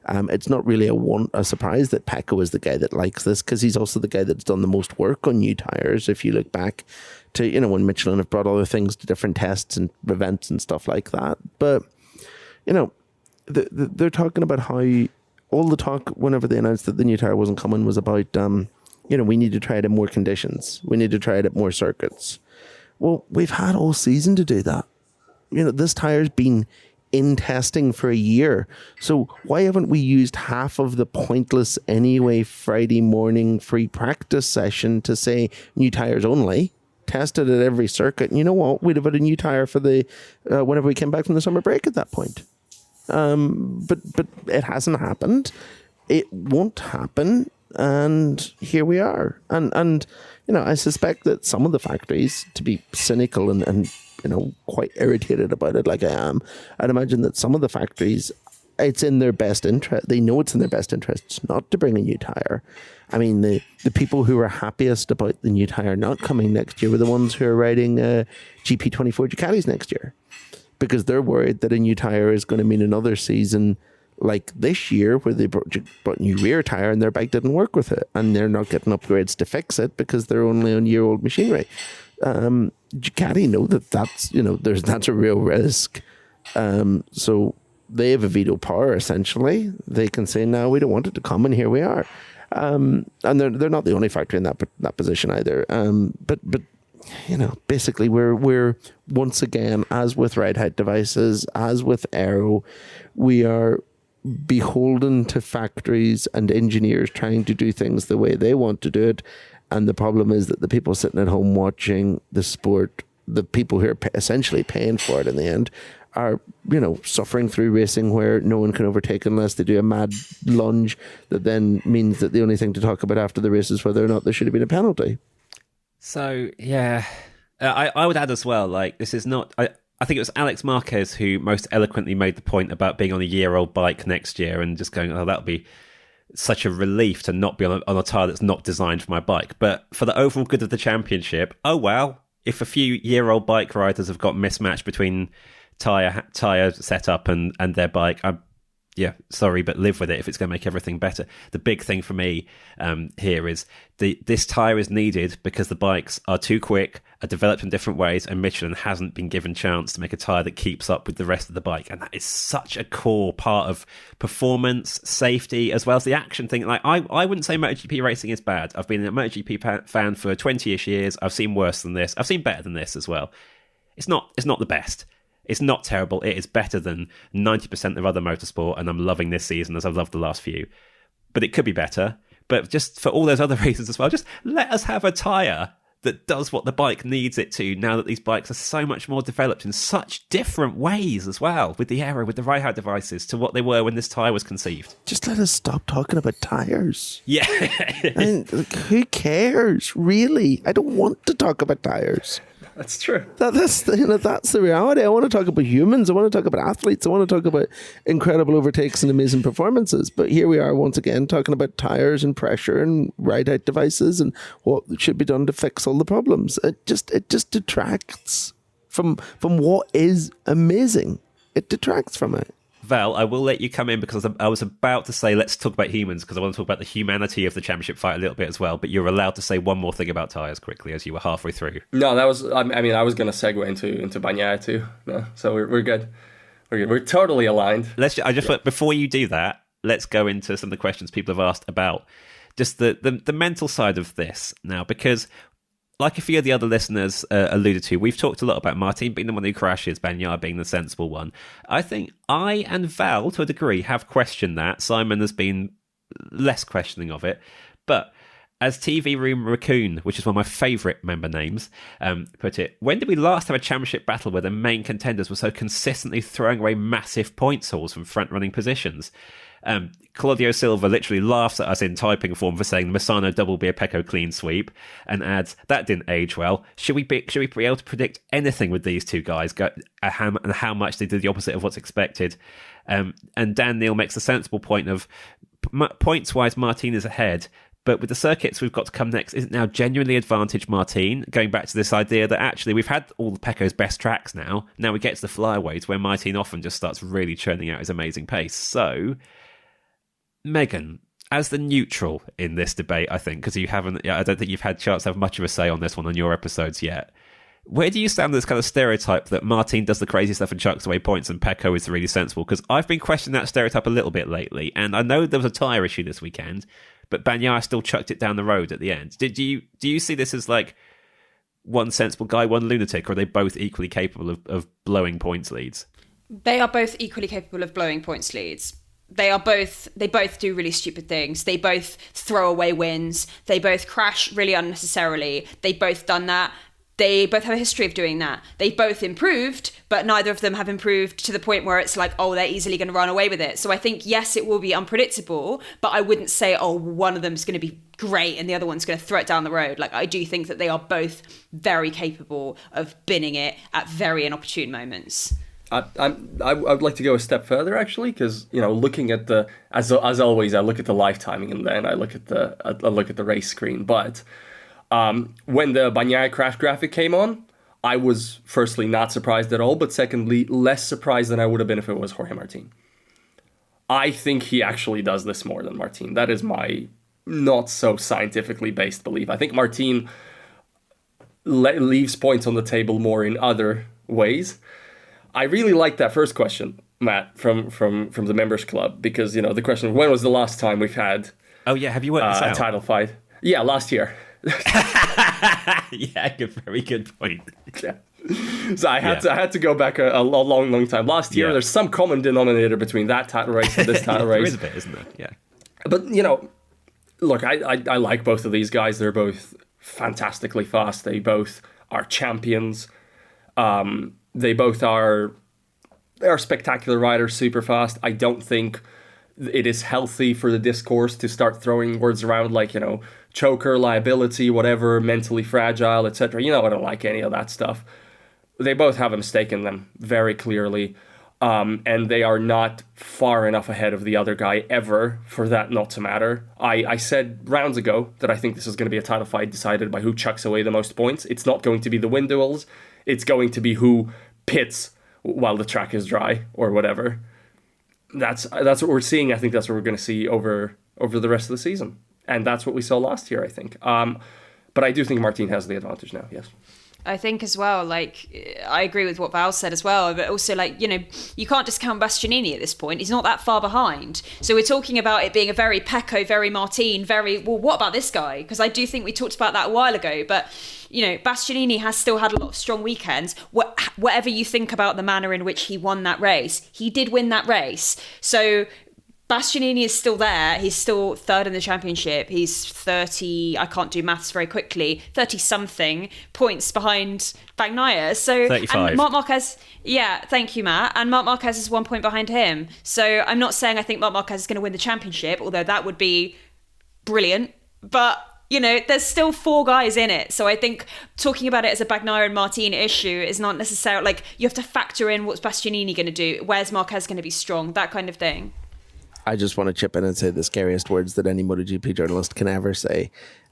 It's not really a surprise that Pecco is the guy that likes this, because he's also the guy that's done the most work on new tyres. If you look back to, when Michelin have brought other things to different tests and events and stuff like that. But, they're talking about how all the talk whenever they announced that the new tyre wasn't coming was about, we need to try it in more conditions. We need to try it at more circuits. Well, we've had all season to do that. This tyre's been in testing for a year. So why haven't we used half of the pointless anyway Friday morning free practice session to say new tyres only? Tested at every circuit, and you know what? We'd have had a new tyre for the whenever we came back from the summer break at that point. But it hasn't happened. It won't happen, and here we are. And I suspect that some of the factories, to be cynical and quite irritated about it, like I am, I'd imagine that some of the factories it's in their best interest. They know it's in their best interests not to bring a new tyre. I mean, the people who are happiest about the new tyre not coming next year were the ones who are riding GP24 Ducatis next year, because they're worried that a new tyre is going to mean another season like this year where they brought a new rear tyre and their bike didn't work with it, and they're not getting upgrades to fix it because they're only on year-old machinery. Ducati know that's a real risk. So they have a veto power, essentially. They can say, no, we don't want it to come, and here we are. And they're not the only factory in that position either. But basically we're once again, as with ride height devices, as with aero, we are beholden to factories and engineers trying to do things the way they want to do it. And the problem is that the people sitting at home watching the sport, the people who are essentially paying for it in the end, are, suffering through racing where no one can overtake unless they do a mad lunge that then means that the only thing to talk about after the race is whether or not there should have been a penalty. So, yeah, I would add as well, like, this is not... I think it was Alex Marquez who most eloquently made the point about being on a year-old bike next year and just going, that'll be such a relief to not be on a tyre that's not designed for my bike. But for the overall good of the championship, oh well, if a few year-old bike riders have got mismatched between tyre setup and their bike, sorry, but live with it if it's going to make everything better. The big thing for me here is this tyre is needed because the bikes are too quick, are developed in different ways, and Michelin hasn't been given chance to make a tyre that keeps up with the rest of the bike. And that is such a core part of performance, safety, as well as the action thing. Like, I wouldn't say MotoGP racing is bad. I've been a MotoGP fan for 20-ish years. I've seen worse than this. I've seen better than this as well. It's not the best. It's not terrible. It is better than 90% of other motorsport, and I'm loving this season as I've loved the last few. But it could be better. But just for all those other reasons as well, just let us have a tyre that does what the bike needs it to, now that these bikes are so much more developed in such different ways as well, with the aero, with the ride-height devices, to what they were when this tyre was conceived. Just let us stop talking about tyres. Yeah. Who cares, really? I don't want to talk about tyres. That's true. That's the reality. I want to talk about humans. I want to talk about athletes. I want to talk about incredible overtakes and amazing performances. But here we are once again talking about tires and pressure and ride height devices and what should be done to fix all the problems. It just detracts from what is amazing. It detracts from it. Val, I will let you come in because I was about to say let's talk about humans, because I want to talk about the humanity of the championship fight a little bit as well, but you're allowed to say one more thing about tyres quickly as you were halfway through. No, that was, I was going to segue into Bagnaia too. No, so we're good. We're good. We're totally aligned. Before you do that, let's go into some of the questions people have asked about just the mental side of this now, because like a few of the other listeners alluded to, we've talked a lot about Martin being the one who crashes, Bagnaia being the sensible one. I think I and Val, to a degree, have questioned that. Simon has been less questioning of it. But as TV Room Raccoon, which is one of my favourite member names, put it, when did we last have a championship battle where the main contenders were so consistently throwing away massive points hauls from front-running positions? Claudio Silva literally laughs at us in typing form for saying Misano double be a Pecco clean sweep, and adds, that didn't age well. Should we be able to predict anything with these two guys and how much they did the opposite of what's expected? And Dan Neal makes a sensible point of points-wise, Martin is ahead, but with the circuits we've got to come next, isn't now genuinely advantage Martin? Going back to this idea that actually we've had all the Pecco's best tracks now. Now we get to the flyaways where Martin often just starts really churning out his amazing pace. So, Megan, as the neutral in this debate, I think, because I don't think you've had a chance to have much of a say on this one on your episodes yet. Where do you stand on this kind of stereotype that Martin does the crazy stuff and chucks away points and Pecco is really sensible? Because I've been questioning that stereotype a little bit lately, and I know there was a tyre issue this weekend, but Bagnaia still chucked it down the road at the end. Do you see this as like one sensible guy, one lunatic, or are they both equally capable of blowing points leads? They are both equally capable of blowing points leads. They both do really stupid things. They both throw away wins. They both crash really unnecessarily. They've both done that. They both have a history of doing that. They both improved, but neither of them have improved to the point where it's like, oh, they're easily going to run away with it. So I think, yes, it will be unpredictable, but I wouldn't say, oh, one of them is going to be great and the other one's going to throw it down the road. Like, I do think that they are both very capable of binning it at very inopportune moments. would like to go a step further, actually, because looking at as always, I look at the live timing and then I look at the race screen. But when the Bagnaia crash graphic came on, I was firstly not surprised at all, but secondly less surprised than I would have been if it was Jorge Martin. I think he actually does this more than Martin. That is my not so scientifically based belief. I think Martin leaves points on the table more in other ways. I really like that first question, Matt, from the members club, because the question, when was the last time we've had have you worked this out? A title fight? Yeah, last year. Yeah, very good point. Yeah. So I had to go back a long time. Last year, there's some common denominator between that title race and this title race. There is a bit, isn't there? Yeah. But look, I like both of these guys. They're both fantastically fast. They both are champions. They both are spectacular riders, super fast. I don't think it is healthy for the discourse to start throwing words around like, choker, liability, whatever, mentally fragile, etc. I don't like any of that stuff. They both have a mistake in them, very clearly. And they are not far enough ahead of the other guy ever for that not to matter. I said rounds ago that I think this is going to be a title fight decided by who chucks away the most points. It's not going to be the win duels. It's going to be who pits while the track is dry or whatever. That's what we're seeing. I think that's what we're going to see over the rest of the season. And that's what we saw last year, I think. But I do think Martin has the advantage now, yes. I think as well, I agree with what Val said as well, but also, you can't discount Bastianini at this point. He's not that far behind. So we're talking about it being a very Pecco, very Martin, what about this guy? Because I do think we talked about that a while ago, but, Bastianini has still had a lot of strong weekends. Whatever you think about the manner in which he won that race, he did win that race. So Bastianini is still there. He's still third in the championship. He's 30, I can't do maths very quickly, 30-something points behind Bagnaia. So 35. And Marc Marquez, thank you, Matt. And Marc Marquez is 1 point behind him. So I'm not saying I think Marc Marquez is going to win the championship, although that would be brilliant. But, there's still 4 guys in it. So I think talking about it as a Bagnaia and Martin issue is not necessarily, you have to factor in what's Bastianini going to do, where's Marquez going to be strong, that kind of thing. I just want to chip in and say the scariest words that any MotoGP journalist can ever say.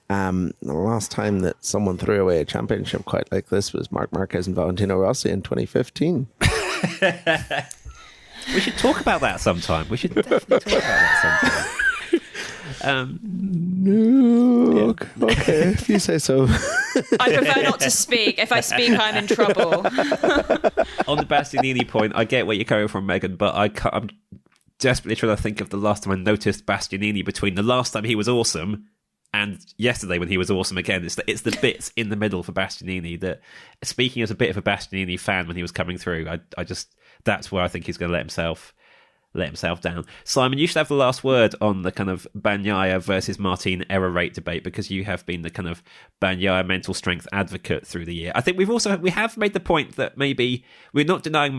The last time that someone threw away a championship quite like this was Marc Marquez and Valentino Rossi in 2015. We should talk about that sometime. We should definitely talk about that sometime. No, okay, if you say so. I prefer not to speak. If I speak, I'm in trouble. On the Bastianini point, I get where you're coming from, Megan, but I'm desperately trying to think of the last time I noticed Bastianini between the last time he was awesome and yesterday when he was awesome again. It's the bits in the middle for Bastianini that, speaking as a bit of a Bastianini fan when he was coming through, I just, that's where I think he's going to let himself down. Simon, you should have the last word on the kind of Bagnaia versus Martin error rate debate, because you have been the kind of Bagnaia mental strength advocate through the year. I think we have made the point that maybe we're not denying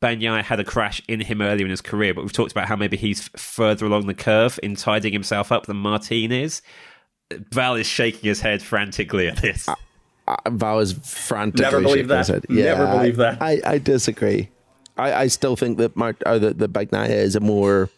Bagnaia had a crash in him earlier in his career, but we've talked about how maybe he's further along the curve in tidying himself up than Martin is. Val is shaking his head frantically at this. Val is frantically Never believe that. Never believe that. I disagree. I still think that that Bagnaia is a more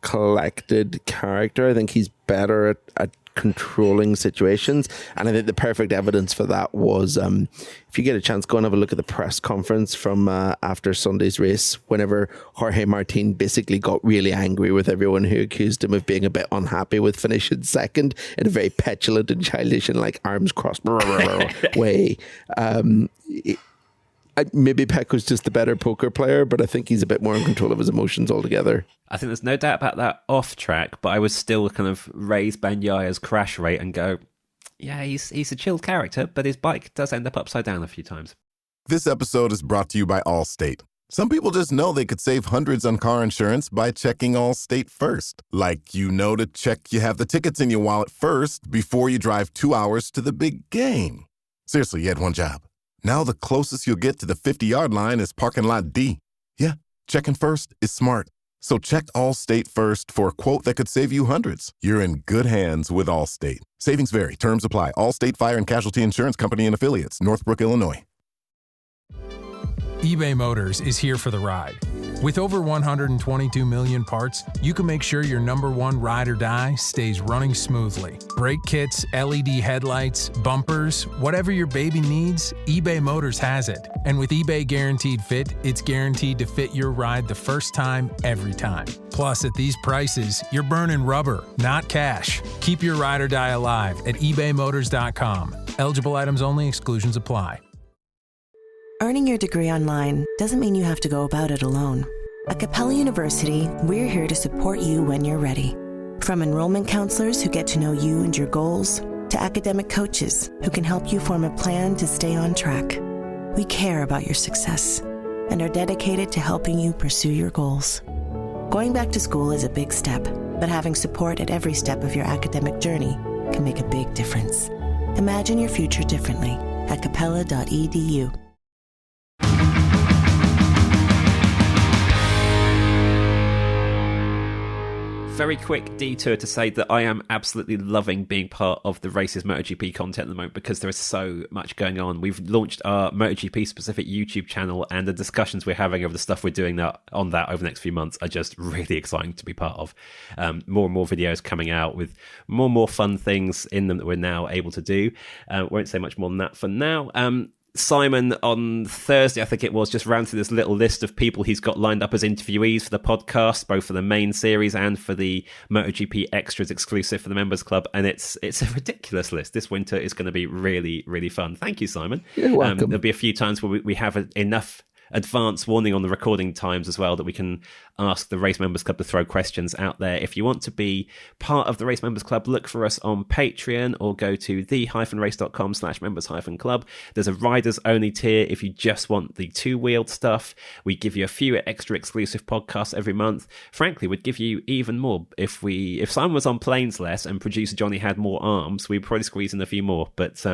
collected character. I think he's better at controlling situations, and I think the perfect evidence for that was if you get a chance, go and have a look at the press conference from after Sunday's race, whenever Jorge Martin basically got really angry with everyone who accused him of being a bit unhappy with finishing second in a very petulant and childish and arms crossed way. Maybe Pecco's just the better poker player, but I think he's a bit more in control of his emotions altogether. I think there's no doubt about that off track, but I would still kind of raise Bagnaia's crash rate and go, yeah, he's a chilled character, but his bike does end up upside down a few times. This episode is brought to you by Allstate. Some people just know they could save hundreds on car insurance by checking Allstate first. Like, to check you have the tickets in your wallet first before you drive 2 hours to the big game. Seriously, you had one job. Now the closest you'll get to the 50-yard line is parking lot D. Yeah, checking first is smart. So check Allstate first for a quote that could save you hundreds. You're in good hands with Allstate. Savings vary. Terms apply. Allstate Fire and Casualty Insurance Company and Affiliates. Northbrook, Illinois. eBay Motors is here for the ride. With over 122 million parts, you can make sure your number one ride or die stays running smoothly. Brake kits, LED headlights, bumpers, whatever your baby needs, eBay Motors has it. And with eBay Guaranteed Fit, it's guaranteed to fit your ride the first time, every time. Plus, at these prices, you're burning rubber, not cash. Keep your ride or die alive at ebaymotors.com. Eligible items only, exclusions apply. Earning your degree online doesn't mean you have to go about it alone. At Capella University, we're here to support you when you're ready. From enrollment counselors who get to know you and your goals, to academic coaches who can help you form a plan to stay on track. We care about your success and are dedicated to helping you pursue your goals. Going back to school is a big step, but having support at every step of your academic journey can make a big difference. Imagine your future differently at capella.edu. Very quick detour to say that I am absolutely loving being part of the Races MotoGP content at the moment because there is so much going on. We've launched our MotoGP specific YouTube channel, and the discussions we're having over the stuff we're doing on that over the next few months are just really exciting to be part of. More and more videos coming out with more and more fun things in them that we're now able to do. Won't say much more than that for now. Simon on Thursday, I think it was, just ran through this little list of people he's got lined up as interviewees for the podcast, both for the main series and for the MotoGP Extras exclusive for the Members Club. And it's a ridiculous list. This winter is going to be really, really fun. Thank you, Simon. You're welcome. There'll be a few times where we have enough advance warning on the recording times as well that we can ask the Race Members Club to throw questions out there. If you want to be part of the Race Members Club, look for us on Patreon or go to the-race.com/members-club. There's a riders only tier if you just want the two-wheeled stuff. We give you a few extra exclusive podcasts every month. Frankly, we'd give you even more if Simon was on planes less and producer Johnny had more arms, we'd probably squeeze in a few more. But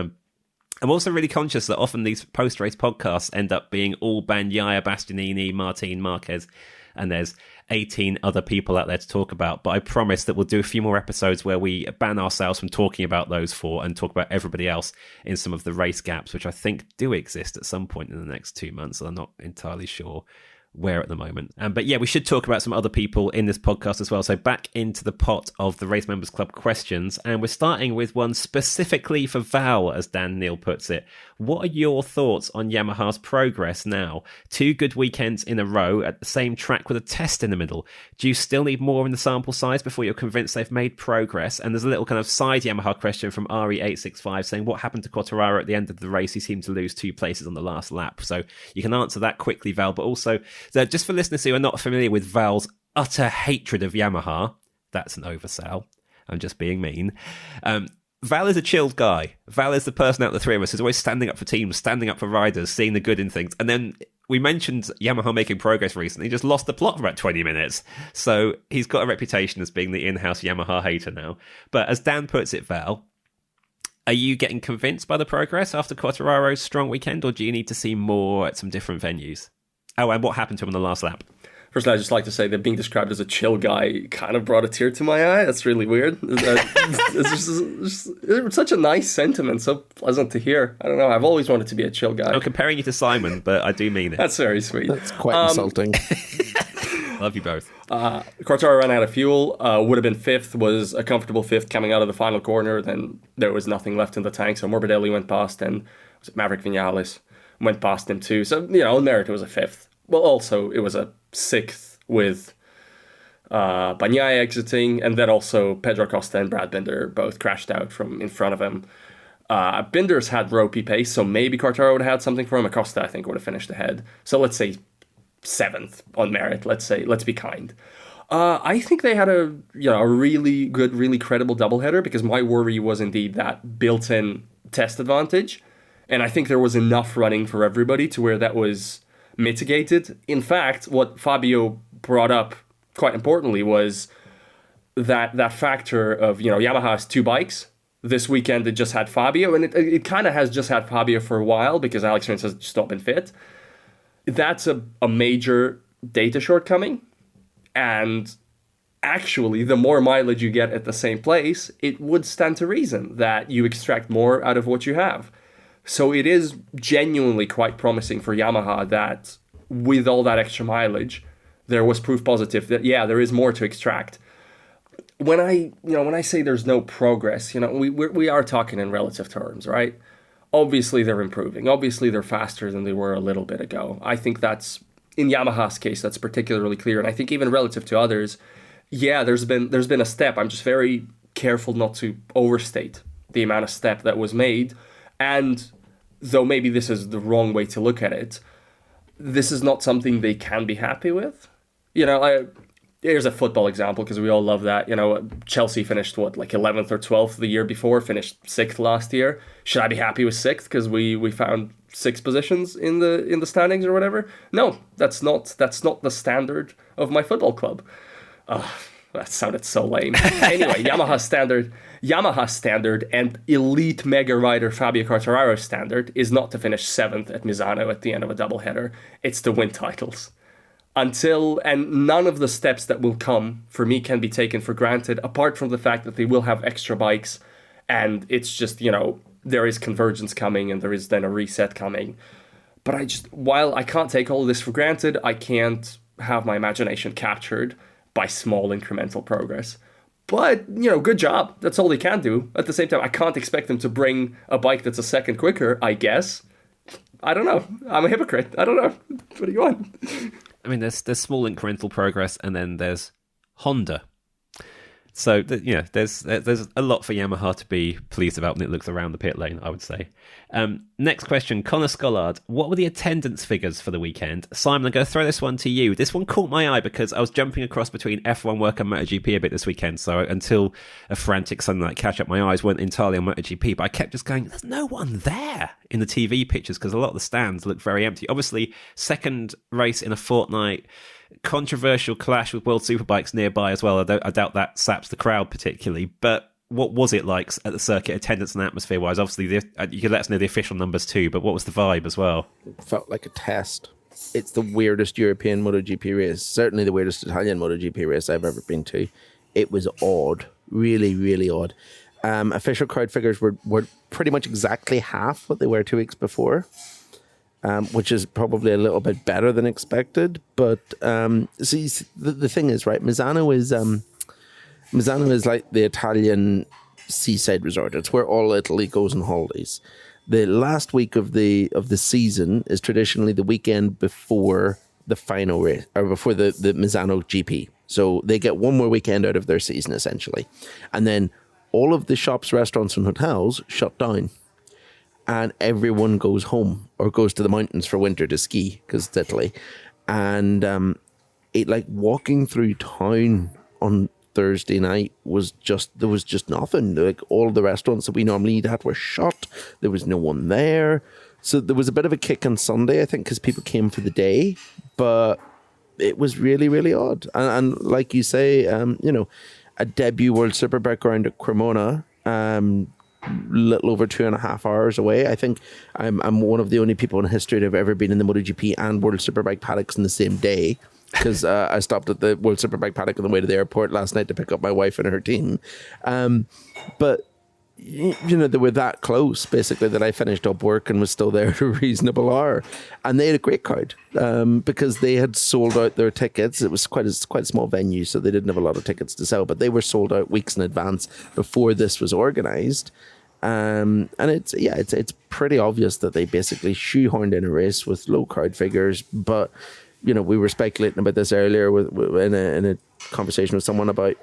I'm also really conscious that often these post-race podcasts end up being all Bagnaia, Bastianini, Martin, Marquez, and there's 18 other people out there to talk about. But I promise that we'll do a few more episodes where we ban ourselves from talking about those four and talk about everybody else in some of the race gaps, which I think do exist at some point in the next 2 months. I'm not entirely sure where at the moment. But yeah, we should talk about some other people in this podcast as well. So back into the pot of the Race Members Club questions. And we're starting with one specifically for Val, as Dan Neal puts it. What are your thoughts on Yamaha's progress now? 2 good weekends in a row at the same track with a test in the middle. Do you still need more in the sample size before you're convinced they've made progress? And there's a little kind of side Yamaha question from RE865 saying, what happened to Quartararo at the end of the race? He seemed to lose 2 places on the last lap. So you can answer that quickly, Val, but also just for listeners who are not familiar with Val's utter hatred of Yamaha, that's an oversell. I'm just being mean. Val is a chilled guy. Val is the person out of the three of us who's always standing up for teams, standing up for riders, seeing the good in things. And then we mentioned Yamaha making progress recently. He just lost the plot for about 20 minutes. So he's got a reputation as being the in-house Yamaha hater now. But as Dan puts it, Val, are you getting convinced by the progress after Quartararo's strong weekend, or do you need to see more at some different venues? Oh, and what happened to him on the last lap? Firstly, I'd just like to say that being described as a chill guy kind of brought a tear to my eye. That's really weird. It's such a nice sentiment, so pleasant to hear. I don't know, I've always wanted to be a chill guy. I'm comparing you to Simon, but I do mean it. That's very sweet. That's quite insulting. Love you both. Quartararo ran out of fuel, would have been 5th, was a comfortable 5th coming out of the final corner. Then there was nothing left in the tank, so Morbidelli went past, and was it Maverick Vinales went past him too. So, on merit, it was a 5th. Well, also, it was a 6th with Bagnaia exiting, and then also Pedro Costa and Brad Binder both crashed out from in front of him. Binder's had ropey pace, so maybe Quartararo would have had something for him. Acosta, I think, would have finished ahead. So let's say 7th on merit. Let's be kind. I think they had a really good, really credible doubleheader, because my worry was indeed that built-in test advantage, and I think there was enough running for everybody to where that was mitigated. In fact, what Fabio brought up quite importantly was that factor of, Yamaha has 2 bikes. This weekend it just had Fabio, and it kind of has just had Fabio for a while because Alex Rins has just not been fit. That's a major data shortcoming, and actually the more mileage you get at the same place, it would stand to reason that you extract more out of what you have. So it is genuinely quite promising for Yamaha that with all that extra mileage, there was proof positive that, yeah, there is more to extract. When I say there's no progress, we are talking in relative terms, right? Obviously, they're improving. Obviously, they're faster than they were a little bit ago. I think that's, in Yamaha's case, that's particularly clear. And I think even relative to others, yeah, there's been a step. I'm just very careful not to overstate the amount of step that was made. And though maybe this is the wrong way to look at it, this is not something they can be happy with. Here's a football example, because we all love that. Chelsea finished, 11th or 12th the year before, finished 6th last year. Should I be happy with 6th because we found 6 positions in the standings or whatever? No, that's not the standard of my football club. That sounded so lame. Anyway, Yamaha standard and elite mega rider Fabio Quartararo's standard is not to finish 7th at Misano at the end of a doubleheader. It's to win titles. And none of the steps that will come for me can be taken for granted, apart from the fact that they will have extra bikes, and it's just, there is convergence coming and there is then a reset coming. But while I can't take all of this for granted, I can't have my imagination captured by small incremental progress. But, good job. That's all they can do. At the same time, I can't expect them to bring a bike that's a second quicker, I guess. I don't know. I'm a hypocrite. I don't know. What do you want? I mean, there's small incremental progress, and then there's Honda. So, there's a lot for Yamaha to be pleased about when it looks around the pit lane, I would say. Next question, Connor Scollard. What were the attendance figures for the weekend? Simon, I'm going to throw this one to you. This one caught my eye because I was jumping across between F1 work and MotoGP a bit this weekend. So until a frantic Sunday night catch up, my eyes weren't entirely on MotoGP. But I kept just going, there's no one there in the TV pictures because a lot of the stands look very empty. Obviously, second race in a fortnight. Controversial clash with World Superbikes nearby as well. I doubt that saps the crowd particularly. But what was it like at the circuit, attendance and atmosphere-wise? Obviously, you could let us know the official numbers too, but what was the vibe as well? It felt like a test. It's the weirdest European MotoGP race, certainly the weirdest Italian MotoGP race I've ever been to. It was odd, really, really odd. Official crowd figures were pretty much exactly half what they were 2 weeks before. Which is probably a little bit better than expected. But see, the thing is, right, Misano is like the Italian seaside resort. It's where all Italy goes on holidays. The last week of the season is traditionally the weekend before the final race, or before the Misano GP. So they get one more weekend out of their season, essentially. And then all of the shops, restaurants, and hotels shut down. And everyone goes home or goes to the mountains for winter to ski because it's Italy. And walking through town on Thursday night there was just nothing. Like, all the restaurants that we normally eat at were shut. There was no one there. So there was a bit of a kick on Sunday, I think, because people came for the day. But it was really, really odd. And like you say, a debut World Superbike round at Cremona, little over 2.5 hours away. I think I'm one of the only people in history to have ever been in the MotoGP and World Superbike paddocks in the same day, because I stopped at the World Superbike paddock on the way to the airport last night to pick up my wife and her team. But they were that close, basically, that I finished up work and was still there at a reasonable hour. And they had a great crowd because they had sold out their tickets. It was quite a small venue, so they didn't have a lot of tickets to sell, but they were sold out weeks in advance before this was organised. And it's pretty obvious that they basically shoehorned in a race with low crowd figures. But we were speculating about this earlier in a conversation with someone about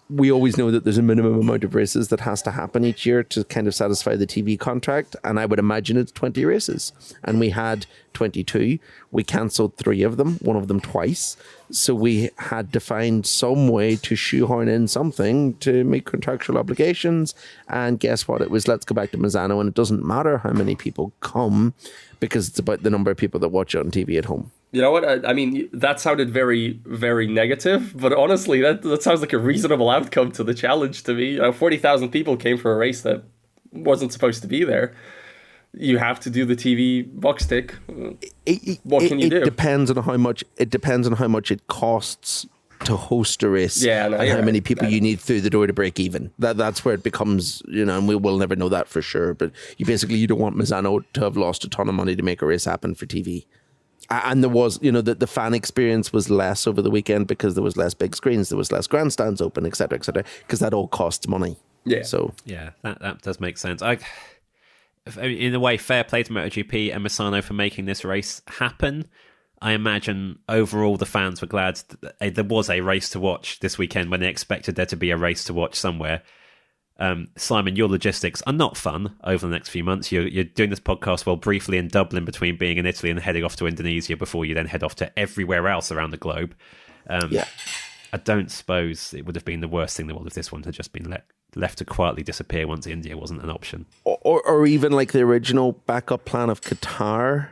we always know that there's a minimum amount of races that has to happen each year to kind of satisfy the TV contract. And I would imagine it's 20 races. And we had 22. We cancelled 3 of them, one of them twice. So we had to find some way to shoehorn in something to meet contractual obligations. And guess what? It was, let's go back to Misano. And it doesn't matter how many people come, because it's about the number of people that watch it on TV at home. You know what? I mean, that sounded very, very negative, but honestly, that sounds like a reasonable outcome to the challenge to me. 40,000 people came for a race that wasn't supposed to be there. You have to do the TV box tick. What can you do? It depends on how much it costs to host a race and how many people you need through the door to break even. That's where it becomes, and we will never know that for sure, but you don't want Misano to have lost a ton of money to make a race happen for TV. And there was, the fan experience was less over the weekend because there was less big screens, there was less grandstands open, et cetera, because that all costs money. Yeah. So yeah, that does make sense. In a way, fair play to MotoGP and Misano for making this race happen. I imagine overall the fans were glad that there was a race to watch this weekend when they expected there to be a race to watch somewhere. Simon, your logistics are not fun over the next few months. You're doing this podcast while briefly in Dublin between being in Italy and heading off to Indonesia before you then head off to everywhere else around the globe. I don't suppose it would have been the worst thing in the world if this one had just been left to quietly disappear once India wasn't an option. Or even like the original backup plan of Qatar.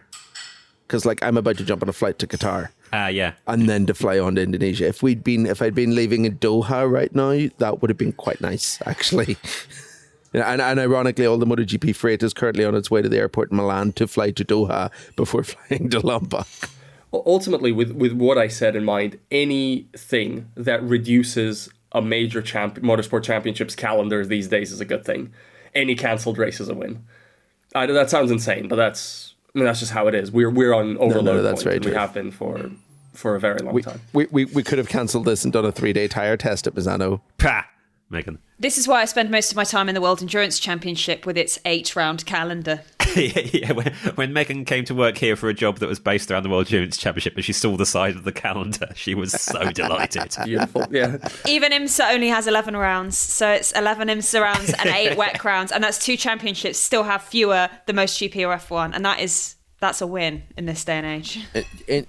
Because I'm about to jump on a flight to Qatar. Yeah. And then to fly on to Indonesia. If I'd been leaving in Doha right now, that would have been quite nice, actually. And ironically, all the MotoGP freight is currently on its way to the airport in Milan to fly to Doha before flying to Lombok. Ultimately, with what I said in mind, anything that reduces a major motorsport championships calendar these days is a good thing. Any cancelled race is a win. That sounds insane, but that's just how it is. We're on overload that's very true. We have been for a very long time. We could have cancelled this and done a 3-day tyre test at Misano. Pah! Megan. This is why I spend most of my time in the World Endurance Championship with its 8-round calendar. Yeah, when Megan came to work here for a job that was based around the World Endurance Championship and she saw the size of the calendar, she was so delighted. Beautiful, yeah. Even IMSA only has 11 rounds, so it's 11 IMSA rounds and 8 WEC rounds, and that's 2 championships, still have fewer than most GP or F1, and that's a win in this day and age.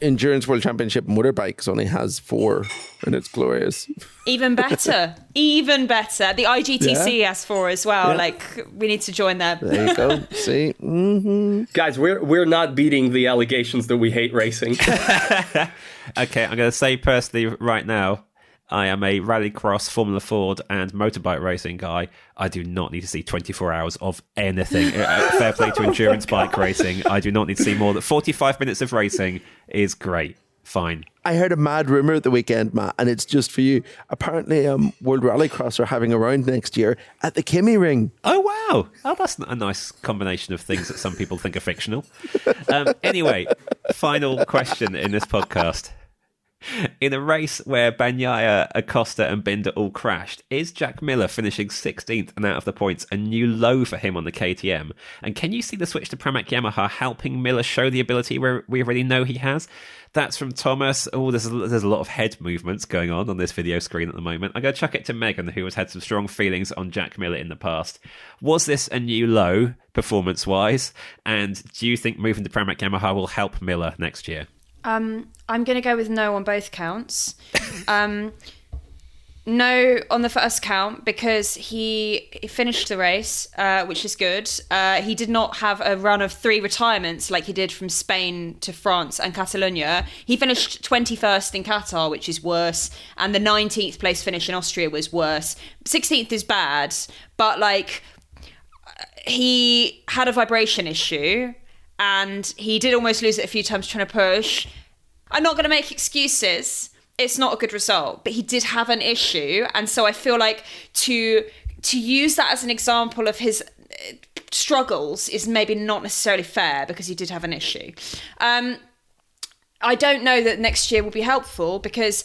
Endurance World Championship motorbikes only has 4, and it's glorious. Even better. The IGTC has 4 as well. Yeah. We need to join them. There you go. See? Mm-hmm. Guys, we're not beating the allegations that we hate racing. Okay, I'm going to say personally right now, I am a rallycross, Formula Ford and motorbike racing guy. I do not need to see 24 hours of anything. Fair play to endurance bike racing. I do not need to see more than 45 minutes of racing is great. Fine. I heard a mad rumour at the weekend, Matt, and it's just for you. Apparently, World Rallycross are having a round next year at the Kimi Ring. Oh, wow. Oh, that's a nice combination of things that some people think are fictional. Anyway, final question in this podcast. In a race where Bagnaia, Acosta and Binder all crashed, is Jack Miller finishing 16th and out of the points a new low for him on the KTM? And can you see the switch to Pramac Yamaha helping Miller show the ability where we already know he has? That's from Thomas. Oh, there's a lot of head movements going on this video screen at the moment. I'm going to chuck it to Megan, who has had some strong feelings on Jack Miller in the past. Was this a new low, performance-wise? And do you think moving to Pramac Yamaha will help Miller next year? I'm going to go with no on both counts. No on the first count because he finished the race, which is good. He did not have a run of 3 retirements like he did from Spain to France and Catalonia. He finished 21st in Qatar, which is worse, and the 19th place finish in Austria was worse. 16th is bad, but he had a vibration issue. And he did almost lose it a few times trying to push. I'm not going to make excuses. It's not a good result, but he did have an issue. And so I feel like to use that as an example of his struggles is maybe not necessarily fair because he did have an issue. I don't know that next year will be helpful because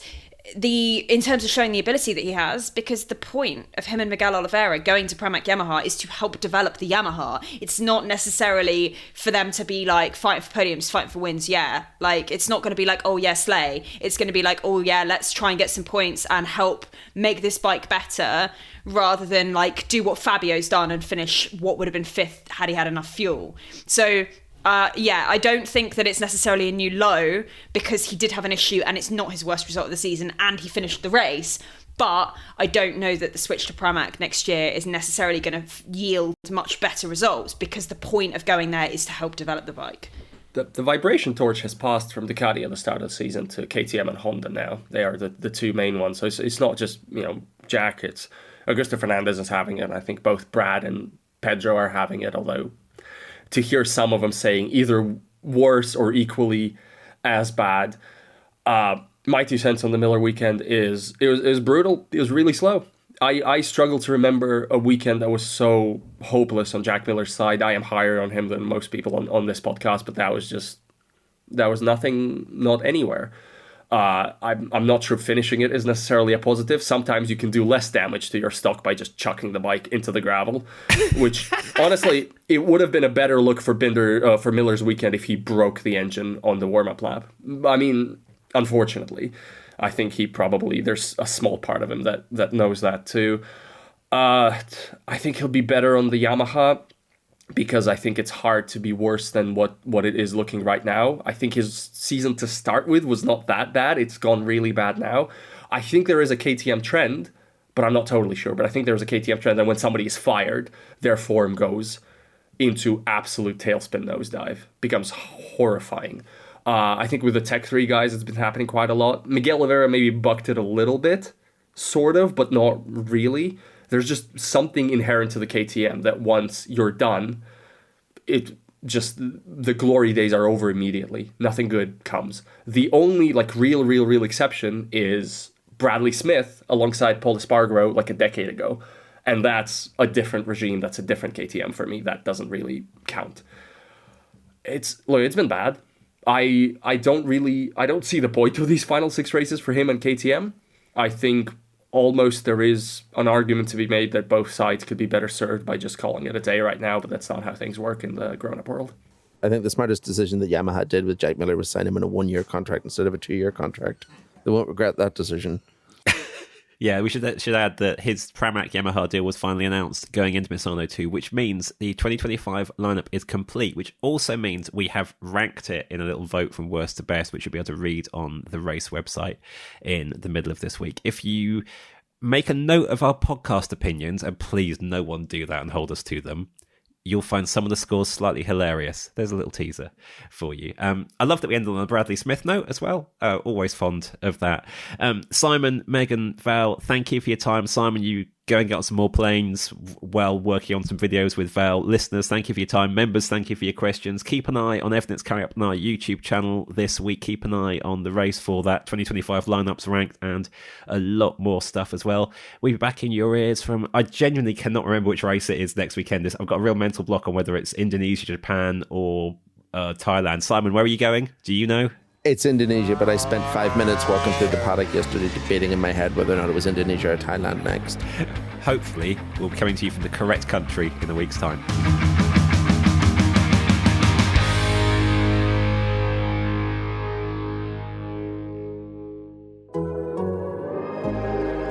in terms of showing the ability that he has, because the point of him and Miguel Oliveira going to Pramac Yamaha is to help develop the Yamaha. It's not necessarily for them to be fighting for podiums, fighting for wins. Yeah, it's not going to be oh yeah, slay. It's going to be oh yeah, let's try and get some points and help make this bike better, rather than do what Fabio's done and finish what would have been 5th had he had enough fuel. So I don't think that it's necessarily a new low because he did have an issue and it's not his worst result of the season and he finished the race. But I don't know that the switch to Pramac next year is necessarily going to yield much better results because the point of going there is to help develop the bike. The vibration torch has passed from Ducati at the start of the season to KTM and Honda now. They are the 2 main ones. So it's not just, Jack, it's Augusto Fernandez is having it. I think both Brad and Pedro are having it, although to hear some of them saying either worse or equally as bad, my 2 cents on the Miller weekend is it was brutal. It was really slow. I struggle to remember a weekend that was so hopeless on Jack Miller's side. I am higher on him than most people on this podcast, but that was nothing, not anywhere. I'm not sure finishing it is necessarily a positive. Sometimes you can do less damage to your stock by just chucking the bike into the gravel, which honestly, it would have been a better look for Miller's weekend if he broke the engine on the warm-up lap. I mean, unfortunately, I think there's a small part of him that knows that too. I think he'll be better on the Yamaha, because I think it's hard to be worse than what it is looking right now. I think his season to start with was not that bad. It's gone really bad now. I think there is a KTM trend, but I'm not totally sure. But I think there's a KTM trend that when somebody is fired, their form goes into absolute tailspin nosedive. Becomes horrifying. I think with the Tech 3 guys, it's been happening quite a lot. Miguel Oliveira maybe bucked it a little bit, sort of, but not really. There's just something inherent to the KTM that once you're done, the glory days are over immediately. Nothing good comes. The only real exception is Bradley Smith alongside Paul Espargaro like a decade ago. And that's a different regime. That's a different KTM for me. That doesn't really count. It's been bad. I don't see the point of these final 6 races for him and KTM. I think almost there is an argument to be made that both sides could be better served by just calling it a day right now, but that's not how things work in the grown-up world. I think the smartest decision that Yamaha did with Jack Miller was sign him in a 1-year contract instead of a 2-year contract. They won't regret that decision. Yeah, we should add that his Pramac Yamaha deal was finally announced going into Misano 2, which means the 2025 lineup is complete, which also means we have ranked it in a little vote from worst to best, which you'll be able to read on the race website in the middle of this week. If you make a note of our podcast opinions, and please no one do that and hold us to them, you'll find some of the scores slightly hilarious. There's a little teaser for you. I love that we ended on a Bradley Smith note as well. Always fond of that. Simon, Megan, Val, thank you for your time. Simon, you go and get on some more planes while working on some videos with Val. Listeners, thank you for your time. Members, thank you for your questions. Keep an eye on everything that's coming up on our YouTube channel this week. Keep an eye on the race for that 2025 lineups ranked and a lot more stuff as well. We'll be back in your ears from, I genuinely cannot remember which race it is next weekend. I've got a real mental block on whether it's Indonesia, Japan or Thailand. Simon, where are you going? Do you know? It's Indonesia, but I spent 5 minutes walking through the paddock yesterday debating in my head whether or not it was Indonesia or Thailand next. Hopefully, we'll be coming to you from the correct country in a week's time.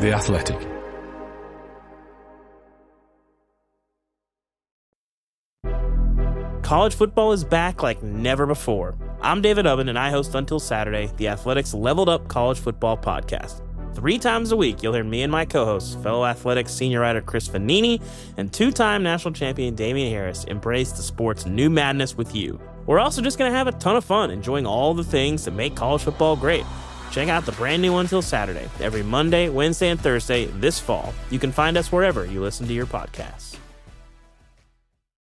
The Athletic. College football is back like never before. I'm David Ubben, and I host Until Saturday, the Athletics Leveled Up College Football Podcast. 3 times a week, you'll hear me and my co-hosts, fellow Athletics senior writer Chris Vanini and 2-time national champion Damian Harris, embrace the sport's new madness with you. We're also just going to have a ton of fun enjoying all the things that make college football great. Check out the brand new Until Saturday every Monday, Wednesday, and Thursday this fall. You can find us wherever you listen to your podcasts.